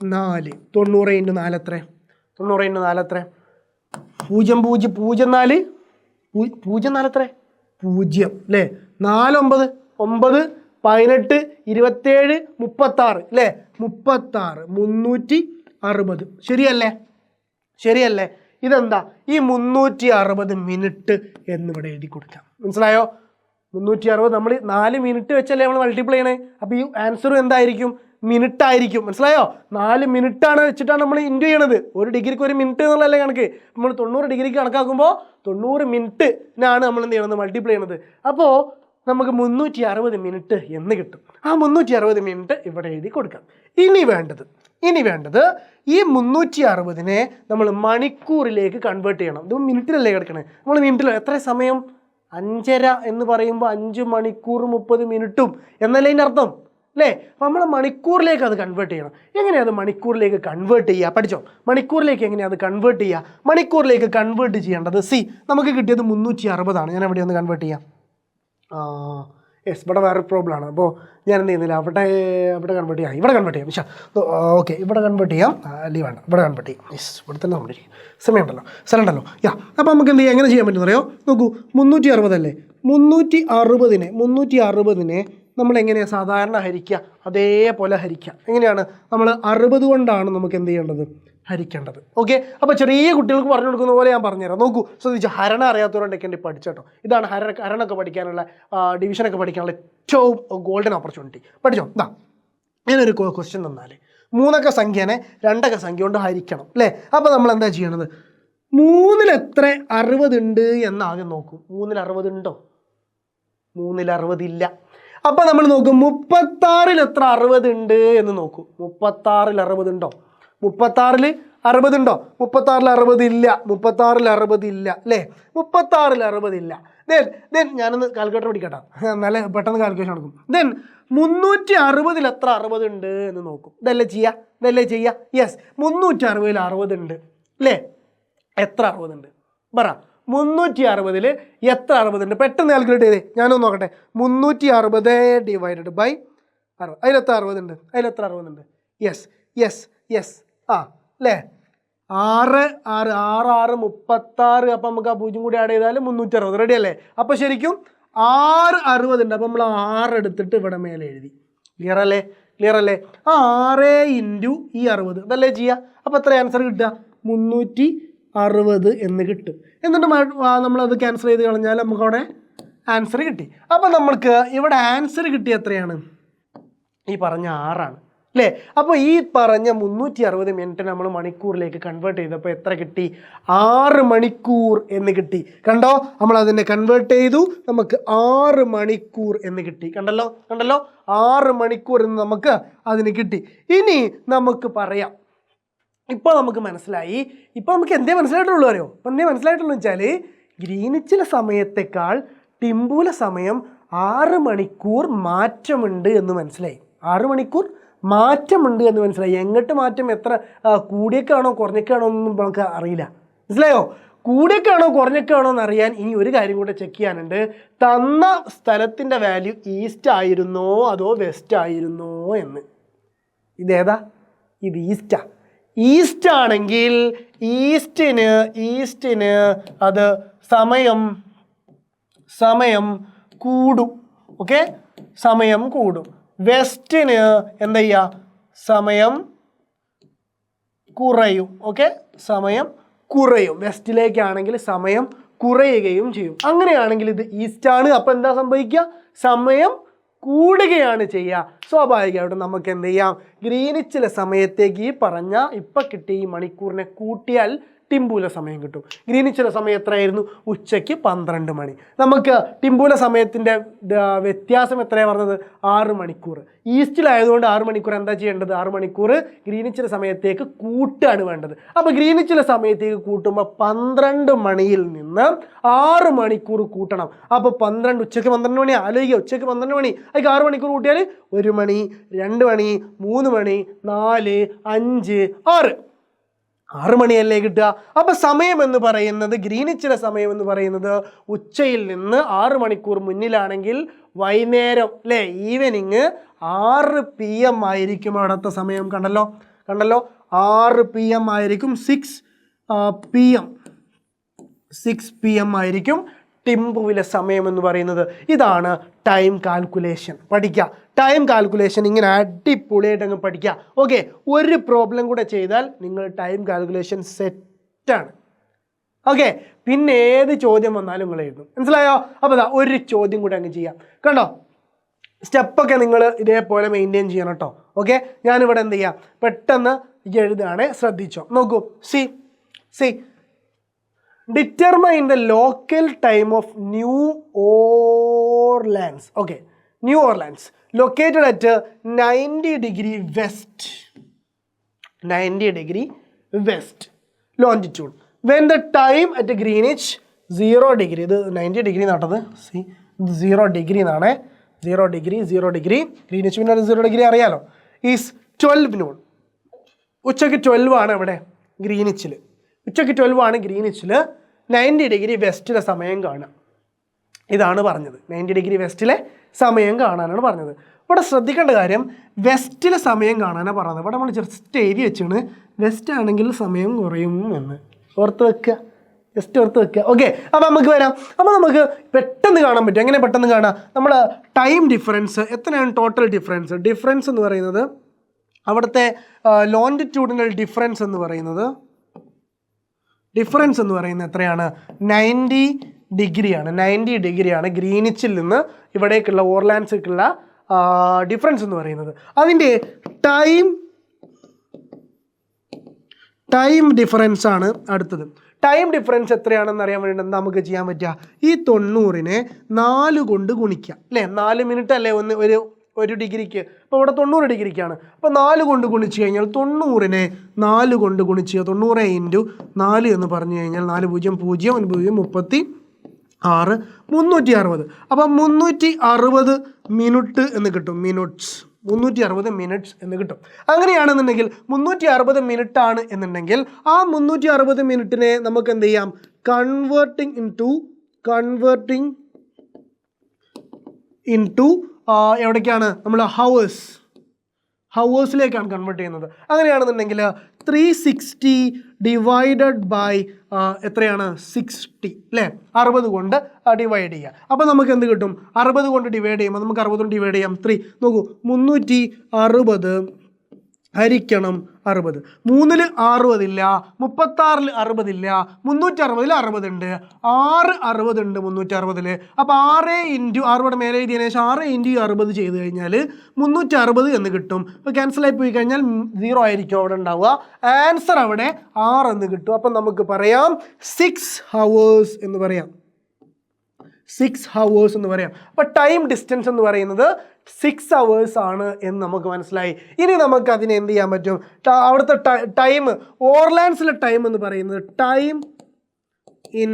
4. 90 × 4 എത്ര? 0.04 0.04 എത്ര? 0 അല്ലേ? 4 9 9 18 27 36 അല്ലേ? 36 360 ശരിയല്ലേ? ശരിയല്ലേ? ഇതെന്താ? ഈ 360 മിനിറ്റ് എന്നിവിടെ എഴുതി കൊടുക്കാം. മനസ്സിലായോ? 360 നമ്മൾ 4 മിനിറ്റ് വെച്ചല്ലേ നമ്മൾ മൾട്ടിപ്ലൈ ചെയ്യണേ. അപ്പോൾ ഈ ആൻസറും എന്തായിരിക്കും? മിനിറ്റ് ആയിരിക്കും. മനസ്സിലായോ? 4 മിനിറ്റാണ് വെച്ചിട്ടാണ് നമ്മൾ ഇൻറ്റു ചെയ്യണത്. 1 ഡിഗ്രിക്ക് 1 മിനിറ്റ് എന്നുള്ളതല്ലേ കണക്ക്. നമ്മൾ 90 ഡിഗ്രിക്ക് കണക്കാക്കുമ്പോൾ 90 മിനിറ്റിനാണ് നമ്മൾ എന്ത് ചെയ്യണത്? മൾട്ടിപ്ലൈ ചെയ്യണത്. അപ്പോൾ നമുക്ക് 360 മിനിറ്റ് എന്ന് കിട്ടും. ആ 360 മിനിറ്റ് ഇവിടെ എഴുതി കൊടുക്കാം. ഇനി വേണ്ടത് ഈ 360നെ നമ്മൾ മണിക്കൂറിലേക്ക് കൺവേർട്ട് ചെയ്യണം. ഇത് മിനിറ്റിലല്ലേ കിടക്കണേ. നമ്മൾ മിനിറ്റിൽ എത്ര സമയം? 5:30 എന്ന് പറയുമ്പോൾ 5 മണിക്കൂർ 30 മിനിറ്റും എന്നല്ലേ ഇതിൻ്റെ അർത്ഥം അല്ലേ? അപ്പോൾ നമ്മൾ മണിക്കൂറിലേക്ക് അത് കൺവേർട്ട് ചെയ്യണം. എങ്ങനെയാണ് അത് മണിക്കൂറിലേക്ക് കൺവേർട്ട് ചെയ്യുക? പഠിച്ചോ? മണിക്കൂറിലേക്ക് എങ്ങനെയാണ് അത് കൺവേർട്ട് ചെയ്യുക? മണിക്കൂറിലേക്ക് കൺവേർട്ട് ചെയ്യേണ്ടത് നമുക്ക് കിട്ടിയത് 360 ഞാൻ എവിടെ ഒന്ന് കൺവേർട്ട് ചെയ്യാം. യെസ്, ഇവിടെ വേറെ പ്രോബ്ലമാണ്. അപ്പോൾ ഞാൻ എന്ത് ചെയ്യുന്നില്ല, അവിടെ കൺവേർട്ട് ചെയ്യാം. ഇവിടെ കൺവേർട്ട് ചെയ്യാം. പക്ഷേ ഓക്കെ, ഇവിടെ കൺവേർട്ട് ചെയ്യാം. അല്ലെങ്കിൽ വേണ്ട, ഇവിടെ കൺവേർട്ട് ചെയ്യാം. യെസ്, ഇവിടെ തന്നെ നമ്മൾ സമയമുണ്ടല്ലോ, സ്ഥലമുണ്ടല്ലോ. അപ്പോൾ നമുക്ക് എന്ത് ചെയ്യാം? എങ്ങനെ ചെയ്യാൻ പറ്റുമെന്ന് അറിയോ? നോക്കൂ, 360 അല്ലേ? 360നെ നമ്മൾ എങ്ങനെയാണ് സാധാരണ ഹരിക്കുക? അതേപോലെ ഹരിക്കുക. എങ്ങനെയാണ്? നമ്മൾ 60 കൊണ്ടാണ് നമുക്ക് എന്ത് ചെയ്യേണ്ടത്? ഹരിക്കേണ്ടത്. ഓക്കെ, അപ്പോൾ ചെറിയ കുട്ടികൾക്ക് പറഞ്ഞു കൊടുക്കുന്ന പോലെ ഞാൻ പറഞ്ഞുതരാം. നോക്കൂ, ശ്രദ്ധിച്ചു. ഹരണം അറിയാത്തവരുണ്ടെങ്കിൽ എൻ്റെ പഠിച്ചോട്ടോ. ഇതാണ് ഹരണമൊക്കെ പഠിക്കാനുള്ള, ഡിവിഷനൊക്കെ പഠിക്കാനുള്ള ഏറ്റവും ഗോൾഡൻ ഓപ്പർച്യൂണിറ്റി. പഠിച്ചോ? ഇതാ, ഞാനൊരു ക്വസ്റ്റ്യൻ തന്നാൽ 3 അക്ക സംഖ്യനെ 2 അക്ക സംഖ്യ കൊണ്ട് ഹരിക്കണം അല്ലേ? അപ്പോൾ നമ്മൾ എന്താ ചെയ്യണത്? 3-ൽ എത്ര 60 ഉണ്ട് എന്നാദ്യം നോക്കൂ. 3-ൽ 60 ഉണ്ടോ? 3-ൽ 60 ഇല്ല. അപ്പോൾ നമ്മൾ നോക്കും 36-ൽ എത്ര 60 ഉണ്ട് എന്ന് നോക്കൂ. 36-ൽ 60 ഉണ്ടോ? 36-ൽ 60 ഉണ്ടോ? 36-ൽ 60 ഇല്ല. 36-ൽ 60 ഇല്ല അല്ലേ? 36-ൽ 60 ഇല്ല. ദെൻ ഞാനൊന്ന് കാൽക്കുലേറ്റർ പിടിക്കട്ടെ, നല്ല പെട്ടെന്ന് കാൽക്കുലേഷൻ നടക്കും. ദെൻ 360-ൽ എത്ര 60 ഉണ്ട് എന്ന് നോക്കും. ഇതല്ലേ ചെയ്യുക? യെസ്, 360-ൽ 60 ഉണ്ട് അല്ലേ? എത്ര 60 ഉണ്ട് പറ? 360-ൽ എത്ര 60 ഉണ്ട്? പെട്ടെന്ന് കാൽക്കുലേറ്റ് ചെയ്തേ. ഞാനൊന്ന് നോക്കട്ടെ. 360 ഡിവൈഡഡ് ബൈ 60. അതിലെത്ര 60 ഉണ്ട്? അതിലെത്ര 60 ഉണ്ട്? യെസ് അല്ലേ? 6 6 6 36. അപ്പം നമുക്ക് ആ 0 കൂടി ആഡ് ചെയ്താൽ 360. റെഡി അല്ലേ? അപ്പോൾ ശരിക്കും 6 60 ഉണ്ട്. അപ്പം നമ്മൾ 6 എടുത്തിട്ട് ഇവിടെ മേലെ എഴുതി. ക്ലിയർ അല്ലേ? 6 ഇൻറ്റു ഈ 60 അതല്ലേ ചെയ്യുക. അപ്പോൾ എത്ര ആൻസർ കിട്ടുക? 360 എന്ന് കിട്ടും. എന്നിട്ട് നമ്മളത് ക്യാൻസൽ ചെയ്ത് കളഞ്ഞാൽ നമുക്കവിടെ ആൻസർ കിട്ടി. അപ്പം നമ്മൾക്ക് ഇവിടെ ആൻസർ കിട്ടിയ എത്രയാണ്? ഈ പറഞ്ഞ 6 അല്ലേ? അപ്പോൾ ഈ പറഞ്ഞ 360 മിനിറ്റ് നമ്മൾ മണിക്കൂറിലേക്ക് കൺവേർട്ട് ചെയ്തപ്പോൾ എത്ര കിട്ടി? 6 മണിക്കൂർ എന്ന് കിട്ടി. കണ്ടോ? നമ്മൾ അതിനെ കൺവേർട്ട് ചെയ്തു, നമുക്ക് 6 മണിക്കൂർ എന്ന് കിട്ടി. കണ്ടല്ലോ 6 മണിക്കൂർ എന്ന് നമുക്ക് അതിന് കിട്ടി. ഇനി നമുക്ക് പറയാം, ഇപ്പോൾ നമുക്ക് മനസ്സിലായി. ഇപ്പോൾ നമുക്ക് എന്തേ മനസ്സിലായിട്ടുള്ളൂ അറിയോ? ഇപ്പം എന്തേ മനസ്സിലായിട്ടുള്ളൂ വെച്ചാൽ ഗ്രീനിച്ചിലെ സമയത്തേക്കാൾ ടിംബൂല സമയം 6 മണിക്കൂർ മാറ്റമുണ്ട് എന്ന് മനസ്സിലായി. 6 മണിക്കൂർ മാറ്റമുണ്ട് എന്ന് മനസ്സിലായി. എങ്ങോട്ട് മാറ്റം? എത്ര കൂടിയേക്കാണോ കുറഞ്ഞേക്കാണോ ഒന്നും നമുക്ക് അറിയില്ല. മനസ്സിലായോ? കൂടിയേക്കാണോ കുറഞ്ഞേക്കാണോ എന്ന് അറിയാൻ ഇനി ഒരു കാര്യം കൂടെ ചെക്ക് ചെയ്യാനുണ്ട്. തന്ന സ്ഥലത്തിൻ്റെ വാല്യൂ ഈസ്റ്റ് ആയിരുന്നോ അതോ വെസ്റ്റ് ആയിരുന്നോ എന്ന്. ഇതേതാ? ഇത് ഈസ്റ്റ് ആണെങ്കിൽ ഈസ്റ്റിന് അത് സമയം കൂടും. ഓക്കെ, സമയം കൂടും. വെസ്റ്റിന് എന്താ ചെയ്യുക? സമയം കുറയും. ഓക്കെ, സമയം കുറയും. വെസ്റ്റിലേക്കാണെങ്കിൽ സമയം കുറയുകയും ചെയ്യും. അങ്ങനെയാണെങ്കിൽ ഇത് ഈസ്റ്റാണ്. അപ്പോൾ എന്താ സംഭവിക്കുക? സമയം കൂടുകയാണ് ചെയ്യുക. സ്വാഭാവികമായിട്ടും നമുക്ക് എന്ത് ചെയ്യാം? ഗ്രീനിച്ചിലെ സമയത്തേക്ക് ഈ പറഞ്ഞ ഇപ്പം കിട്ടിയ ഈ മണിക്കൂറിനെ കൂട്ടിയാൽ ടിംബൂല സമയം കിട്ടും. ഗ്രീനിച്ചിലെ സമയം എത്രയായിരുന്നു? ഉച്ചയ്ക്ക് 12 മണി. നമുക്ക് ടിംബൂല സമയത്തിൻ്റെ വ്യത്യാസം എത്രയാണ് പറഞ്ഞത്? 6 മണിക്കൂർ. ഈസ്റ്റിലായതുകൊണ്ട് 6 മണിക്കൂർ എന്താ ചെയ്യേണ്ടത്? 6 മണിക്കൂർ ഗ്രീനിച്ചിലെ സമയത്തേക്ക് കൂട്ടാണ് വേണ്ടത്. അപ്പോൾ ഗ്രീനിച്ചിലെ സമയത്തേക്ക് കൂട്ടുമ്പോൾ 12 മണിയിൽ നിന്ന് 6 മണിക്കൂർ കൂട്ടണം. അപ്പോൾ 12 ഉച്ചയ്ക്ക് 12 മണി ആലോചിക്കുക. ഉച്ചയ്ക്ക് 12 മണി അതിൽ 6 മണിക്കൂർ കൂട്ടിയാൽ 1 മണി 2 മണി 3 മണി 4 5 6 മണിയല്ലേ കിട്ടുക. അപ്പോൾ സമയം എന്ന് പറയുന്നത്, ഗ്രീനിച്ചിലെ സമയം എന്ന് പറയുന്നത് ഉച്ചയിൽ നിന്ന് 6 മണിക്കൂർ മുന്നിലാണെങ്കിൽ വൈകുന്നേരം അല്ലേ, ഈവനിങ് 6 PM ആയിരിക്കും അവിടുത്തെ സമയം. കണ്ടല്ലോ 6 PM ആയിരിക്കും. 6 PM ആയിരിക്കും ടിംബുവിലെ സമയം എന്ന് പറയുന്നത്. ഇതാണ് ടൈം കാൽക്കുലേഷൻ. പഠിക്കുക, ടൈം കാൽക്കുലേഷൻ ഇങ്ങനെ അടിപൊളിയായിട്ട് അങ്ങ് പഠിക്കുക. ഓക്കെ, ഒരു പ്രോബ്ലം കൂടെ ചെയ്താൽ നിങ്ങൾ ടൈം കാൽക്കുലേഷൻ സെറ്റാണ്. ഓക്കെ, പിന്നെ ഏത് ചോദ്യം വന്നാലും നിങ്ങൾ എഴുതും. മനസ്സിലായോ? അപ്പോൾ അതാ ഒരു ചോദ്യം കൂടെ അങ്ങ് ചെയ്യാം. കണ്ടോ, സ്റ്റെപ്പൊക്കെ നിങ്ങൾ ഇതേപോലെ മെയിൻറ്റെയിൻ ചെയ്യണം കേട്ടോ. ഓക്കെ, ഞാനിവിടെ എന്ത് ചെയ്യാം, പെട്ടെന്ന് എഴുതുകയാണ്, ശ്രദ്ധിച്ചോ. നോക്കൂ, C determine the local time of New Orleans. Okay, New Orleans located at 90 degree west, 90 degree west longitude. When the time at Greenwich 0 degree, ഇത് 90 degree നട്ടത്, സി ഇത് 0 degree എന്നാണ്, 0 degree ഗ്രീനിച്ച്, പിന്നെ 0 degree അറിയാലോ, ഈസ് 12 noon. ഉച്ചയ്ക്ക് 12 ആണ് ഇവിടെ ഗ്രീനിച്ചിൽ, ഉച്ചയ്ക്ക് 12 ആണ് ഗ്രീനിച്ചിൽ 90 degree വെസ്റ്റിലെ സമയം കാണുക. ഇതാണ് പറഞ്ഞത്, 90 degree വെസ്റ്റിലെ സമയം കാണാനാണ് പറഞ്ഞത്. ഇവിടെ ശ്രദ്ധിക്കേണ്ട കാര്യം, വെസ്റ്റിലെ സമയം കാണാനാണ് പറഞ്ഞത്. ഇവിടെ നമ്മൾ ജസ്റ്റ് എഴുതി വെച്ചാണ് വെസ്റ്റ് ആണെങ്കിൽ സമയം കുറയും എന്ന് ഓർത്ത് വെക്കുക, ജസ്റ്റ് ഓർത്ത് വെക്കുക. ഓക്കെ, അപ്പോൾ നമുക്ക് വരാം. അപ്പോൾ നമുക്ക് പെട്ടെന്ന് കാണാൻ പറ്റും. എങ്ങനെ പെട്ടെന്ന് കാണാം? നമ്മൾ ടൈം ഡിഫറൻസ് എത്രയാണ്? ടോട്ടൽ ഡിഫറൻസ് എന്ന് പറയുന്നത്, അവിടുത്തെ ലോഞ്ചിറ്റ്യൂഡിനൽ ഡിഫറൻസ് എന്ന് പറയുന്നത് എത്രയാണ്? 90 degree ആണ്. 90 degree ആണ് ഗ്രീനിച്ചിൽ നിന്ന് ഇവിടേക്കുള്ള ഓർലാൻഡ്സിലേക്കുള്ള ഡിഫറൻസ് എന്ന് പറയുന്നത്. അതിൻ്റെ ടൈം ഡിഫറൻസ് ആണ് അടുത്തത്. ടൈം ഡിഫറൻസ് എത്രയാണെന്ന് അറിയാൻ വേണ്ടി നമുക്ക് ചെയ്യാൻ പറ്റുക, ഈ 90നെ 4 കൊണ്ട് ഗുണിക്കുക, അല്ലേ? 4 മിനിറ്റ് അല്ലേ ഒരു ഡിഗ്രിക്ക്. അപ്പോൾ ഇവിടെ 90 ഡിഗ്രിക്കാണ്. അപ്പോൾ 4 കൊണ്ട് ഗുണിച്ച് കഴിഞ്ഞാൽ 90നെ 4 കൊണ്ട് ഗുണിച്ച് 90 × 4 എന്ന് പറഞ്ഞു കഴിഞ്ഞാൽ 4 0 0 36 360. അപ്പം 360 മിനിറ്റ് എന്ന് കിട്ടും. 360 മിനിറ്റ്സ് എന്ന് കിട്ടും. അങ്ങനെയാണെന്നുണ്ടെങ്കിൽ 360 മിനിറ്റ് ആണ് എന്നുണ്ടെങ്കിൽ ആ 360 മിനിറ്റിനെ നമുക്ക് എന്ത് ചെയ്യാം? കൺവേർട്ടിങ് ഇൻറ്റു എവിടേക്കാണ്? നമ്മൾ ഹവേഴ്സിലേക്കാണ് കൺവേർട്ട് ചെയ്യുന്നത്. അങ്ങനെയാണെന്നുണ്ടെങ്കിൽ 360 ഡിവൈഡഡ് ബൈ എത്രയാണ്? 60, അല്ലേ? 60 കൊണ്ട് ഡിവൈഡ് ചെയ്യുക. അപ്പോൾ നമുക്ക് എന്ത് കിട്ടും? 60 കൊണ്ട് ഡിവൈഡ് ചെയ്യുമ്പോൾ നമുക്ക് 60 കൊണ്ട് ഡിവൈഡ് ചെയ്യാം. 3 നോക്കൂ, 360 ഹരിക്കണം 60. 3-ൽ 60 ഇല്ല, 36-ൽ 60 ഇല്ല, 360-ൽ 60 ഉണ്ട്, 60 ഉണ്ട് 360-ൽ. അപ്പോൾ 6 × 60 മേലെ എഴുതിയതിനു ശേഷം 6 × 60 ചെയ്ത് കഴിഞ്ഞാൽ 360 എന്ന് കിട്ടും. അപ്പോൾ ക്യാൻസലായി പോയി കഴിഞ്ഞാൽ 0 ആയിരിക്കും അവിടെ ഉണ്ടാവുക. ആൻസർ അവിടെ 6 എന്ന് കിട്ടും. അപ്പം നമുക്ക് പറയാം 6 hours എന്ന് പറയാം. 6 hours എന്ന് പറയാം. അപ്പോൾ ടൈം ഡിസ്റ്റൻസ് എന്ന് പറയുന്നത് 6 hours ആണ് എന്ന് നമുക്ക് മനസ്സിലായി. ഇനി നമുക്ക് അതിനെ എന്ത് ചെയ്യാൻ പറ്റും? അവിടുത്തെ ടൈം, ഓർലാൻഡ്സിലെ ടൈം എന്ന് പറയുന്നത്, ടൈം ഇൻ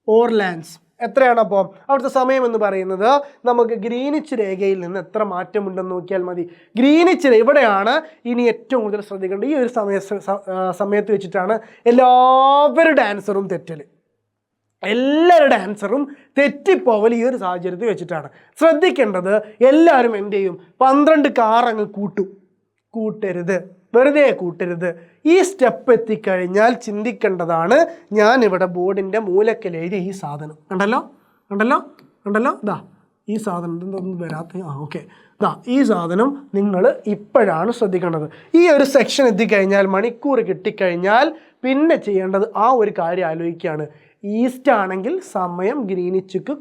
ഓർലാൻഡ്സ് എത്രയാണ്? അപ്പോൾ അവിടുത്തെ സമയം എന്ന് പറയുന്നത് നമുക്ക് ഗ്രീനിച്ച് രേഖയിൽ നിന്ന് എത്ര മാറ്റമുണ്ടെന്ന് നോക്കിയാൽ മതി. ഗ്രീനിച്ച് ഇവിടെയാണ് ഇനി ഏറ്റവും കൂടുതൽ ശ്രദ്ധിക്കേണ്ടത്. ഈ ഒരു സമയത്ത് വെച്ചിട്ടാണ് എല്ലാവരുടെ ആൻസറും തെറ്റല്. എല്ലാവരുടെ ആൻസറും തെറ്റിപ്പോവൽ ഈ ഒരു സാഹചര്യത്തിൽ വെച്ചിട്ടാണ്. ശ്രദ്ധിക്കേണ്ടത്, എല്ലാവരും എന്ത് ചെയ്യും? 12 കാർ അങ്ങ് കൂട്ടരുത്, വെറുതെ കൂട്ടരുത്. ഈ സ്റ്റെപ്പ് എത്തിക്കഴിഞ്ഞാൽ ചിന്തിക്കേണ്ടതാണ്. ഞാനിവിടെ ബോർഡിൻ്റെ മൂലക്കൽ എഴുതിയ ഈ സാധനം കണ്ടല്ലോ, ഇതാ ഈ സാധനം ഇതൊന്നും വരാത്ത, ഓക്കെ, ഇതാ ഈ സാധനം നിങ്ങൾ ഇപ്പോഴാണ് ശ്രദ്ധിക്കേണ്ടത്. ഈ ഒരു സെക്ഷൻ എത്തിക്കഴിഞ്ഞാൽ, മണിക്കൂർ കിട്ടിക്കഴിഞ്ഞാൽ പിന്നെ ചെയ്യേണ്ടത് ആ ഒരു കാര്യം ആലോചിക്കുകയാണ്. ഈസ്റ്റ് ആണെങ്കിൽ സമയം ഗ്രീനിച്ചിലേക്ക്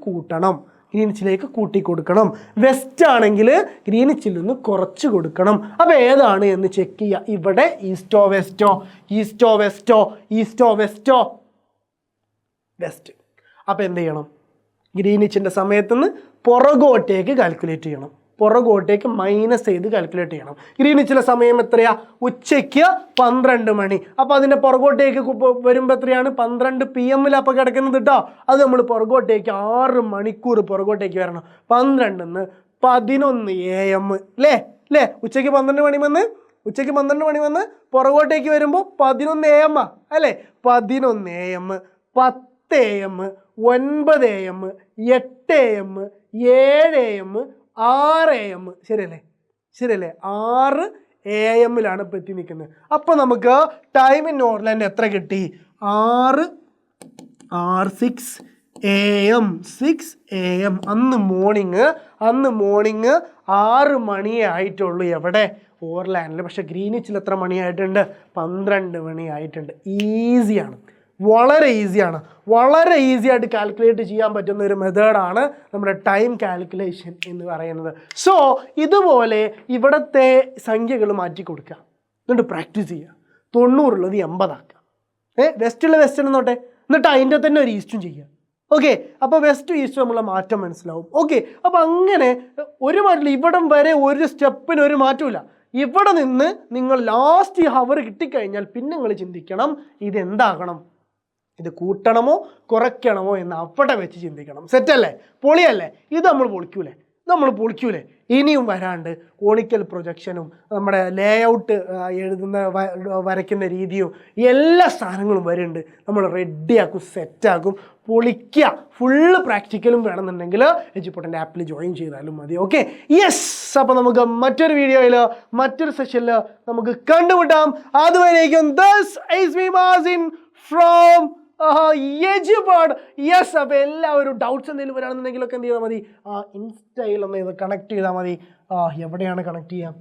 കൂട്ടി കൊടുക്കണം. വെസ്റ്റ് ആണെങ്കിൽ ഗ്രീനിച്ചിൽ നിന്ന് കുറച്ച് കൊടുക്കണം. അപ്പോൾ ഏതാണ് എന്ന് ചെക്ക് ചെയ്യുക. ഇവിടെ ഈസ്റ്റോ വെസ്റ്റോ വെസ്റ്റ്. അപ്പോൾ എന്ത് ചെയ്യണം? ഗ്രീനിച്ചിൻ്റെ സമയത്തുനിന്ന് പുറകോട്ടേക്ക് കാൽക്കുലേറ്റ് ചെയ്യണം. പുറകോട്ടേക്ക് മൈനസ് ചെയ്ത് കാൽക്കുലേറ്റ് ചെയ്യണം. ഗ്രീനിച്ചിലെ സമയം എത്രയാ? ഉച്ചയ്ക്ക് 12 മണി. അപ്പോൾ അതിൻ്റെ പുറകോട്ടേക്ക് വരുമ്പോൾ എത്രയാണ്? 12 PM അപ്പോൾ കിടക്കുന്നത് കേട്ടോ. അത് നമ്മൾ പുറകോട്ടേക്ക് 6 മണിക്കൂർ പുറകോട്ടേക്ക് വരണം. 12 11 AM അല്ലേ? ഉച്ചയ്ക്ക് 12 മണി വന്ന് പുറകോട്ടേക്ക് വരുമ്പോൾ 11 AM അല്ലേ? 11 AM, 10 AM, 9 AM, 8 AM, 7 AM, 6 AM. ശരിയല്ലേ? 6 AM ഇപ്പോൾ എത്തി നിൽക്കുന്നത്. അപ്പോൾ നമുക്ക് ടൈം ഇൻ ഓർലാൻഡ് എത്ര കിട്ടി? 6 AM 6 AM അന്ന് മോർണിംഗ് 6 മണിയേ ആയിട്ടുള്ളൂ. എവിടെ? ഓർലാൻഡിൽ. പക്ഷേ ഗ്രീനിച്ചിൽ എത്ര മണിയായിട്ടുണ്ട്? 12 മണിയായിട്ടുണ്ട്. ഈസിയാണ്, വളരെ ഈസിയാണ്. വളരെ ഈസി ആയിട്ട് കാൽക്കുലേറ്റ് ചെയ്യാൻ പറ്റുന്ന ഒരു മെത്തേഡാണ് നമ്മുടെ ടൈം കാൽക്കുലേഷൻ എന്ന് പറയുന്നത്. സോ ഇതുപോലെ ഇവിടുത്തെ സംഖ്യകൾ മാറ്റി കൊടുക്കുക, എന്നിട്ട് പ്രാക്ടീസ് ചെയ്യുക. 90 80 ആക്കുക. വെസ്റ്റുള്ള വെസ്റ്റ് എന്നോട്ടെ, എന്നിട്ട് അതിൻ്റെ തന്നെ ഒരു ഈസ്റ്റും ചെയ്യുക. ഓക്കെ, അപ്പോൾ വെസ്റ്റ് ഈസ്റ്റ് നമ്മളെ മാറ്റം മനസ്സിലാവും. ഓക്കെ, അപ്പോൾ അങ്ങനെ ഒരു മാറ്റമില്ല. ഇവിടം വരെ ഒരു സ്റ്റെപ്പിന് ഒരു മാറ്റമില്ല. ഇവിടെ നിന്ന് നിങ്ങൾ ലാസ്റ്റ് ഹവർ കിട്ടിക്കഴിഞ്ഞാൽ പിന്നെ നിങ്ങൾ ചിന്തിക്കണം ഇതെന്താകണം, ഇത് കൂട്ടണമോ കുറയ്ക്കണമോ എന്ന് അവിടെ വെച്ച് ചിന്തിക്കണം. സെറ്റല്ലേ? പൊളിയല്ലേ? ഇത് നമ്മൾ പൊളിക്കൂലേ? ഇനിയും വരാണ്ട് കോണിക്കൽ പ്രൊജക്ഷനും നമ്മുടെ ലേ ഔട്ട് വരയ്ക്കുന്ന രീതിയും എല്ലാ സാധനങ്ങളും വരുന്നുണ്ട്. നമ്മൾ റെഡിയാക്കും, സെറ്റാക്കും, പൊളിക്കുക. ഫുള്ള് പ്രാക്ടിക്കലും വേണമെന്നുണ്ടെങ്കിൽ എജുപോർട്ടിൻ്റെ ആപ്പിൽ ജോയിൻ ചെയ്താലും മതി. Okay, yes. അപ്പോൾ നമുക്ക് മറ്റൊരു വീഡിയോയിൽ മറ്റൊരു സെഷനിൽ നമുക്ക് കണ്ടുമുട്ടാം. അതുവരേക്കും this is me Mazin from Eduport. Yes. അപ്പോൾ എല്ലാവരും ഡൗട്ട്സ് എന്തെങ്കിലും വരാണെന്നുണ്ടെങ്കിലൊക്കെ എന്ത് ചെയ്താൽ മതി, ഇൻസ്റ്റയിൽ ഒന്ന് ഇത് കണക്ട് ചെയ്താൽ മതി. എവിടെയാണ് കണക്ട് ചെയ്യാം?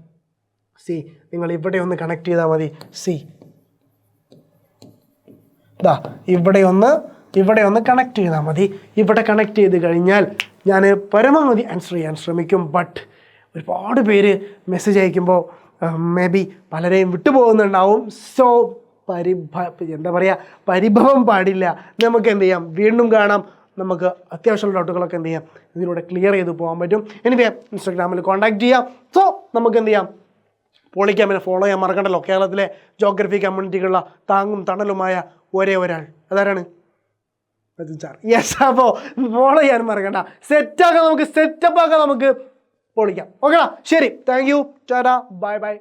നിങ്ങൾ ഇവിടെ ഒന്ന് കണക്ട് ചെയ്താൽ മതി. ഇവിടെ ഒന്ന് കണക്ട് ചെയ്താൽ മതി. ഇവിടെ കണക്ട് ചെയ്ത് കഴിഞ്ഞാൽ ഞാൻ പരമാവധി ആൻസർ ചെയ്യാൻ ശ്രമിക്കും. ബട്ട് ഒരുപാട് പേര് മെസ്സേജ് അയക്കുമ്പോൾ മേ ബി പലരെയും വിട്ടുപോകുന്നുണ്ടാവും. സോ പരിഭവം പാടില്ല. നമുക്ക് എന്ത് ചെയ്യാം, വീണ്ടും കാണാം. നമുക്ക് അത്യാവശ്യമുള്ള ഡൗട്ടുകളൊക്കെ എന്ത് ചെയ്യാം, ഇതിലൂടെ ക്ലിയർ ചെയ്ത് പോകാൻ പറ്റും. എനിവേ ഇൻസ്റ്റാഗ്രാമിൽ കോൺടാക്ട് ചെയ്യാം. സോ നമുക്ക് എന്ത് ചെയ്യാം, പൊളിക്കാം. പിന്നെ ഫോളോ ചെയ്യാൻ മറക്കണ്ടല്ലോ. കേരളത്തിലെ ജോഗ്രഫി കമ്മ്യൂണിറ്റിക്കുള്ള താങ്ങും തണലുമായ ഒരേ ഒരാൾ അതാരാണ്? യെസ്. അപ്പോൾ ഫോളോ ചെയ്യാൻ മറക്കണ്ട. സെറ്റപ്പാക്കാൻ നമുക്ക് പൊളിക്കാം. ഓക്കെ, ശരി. Thank you. Tata, bye bye.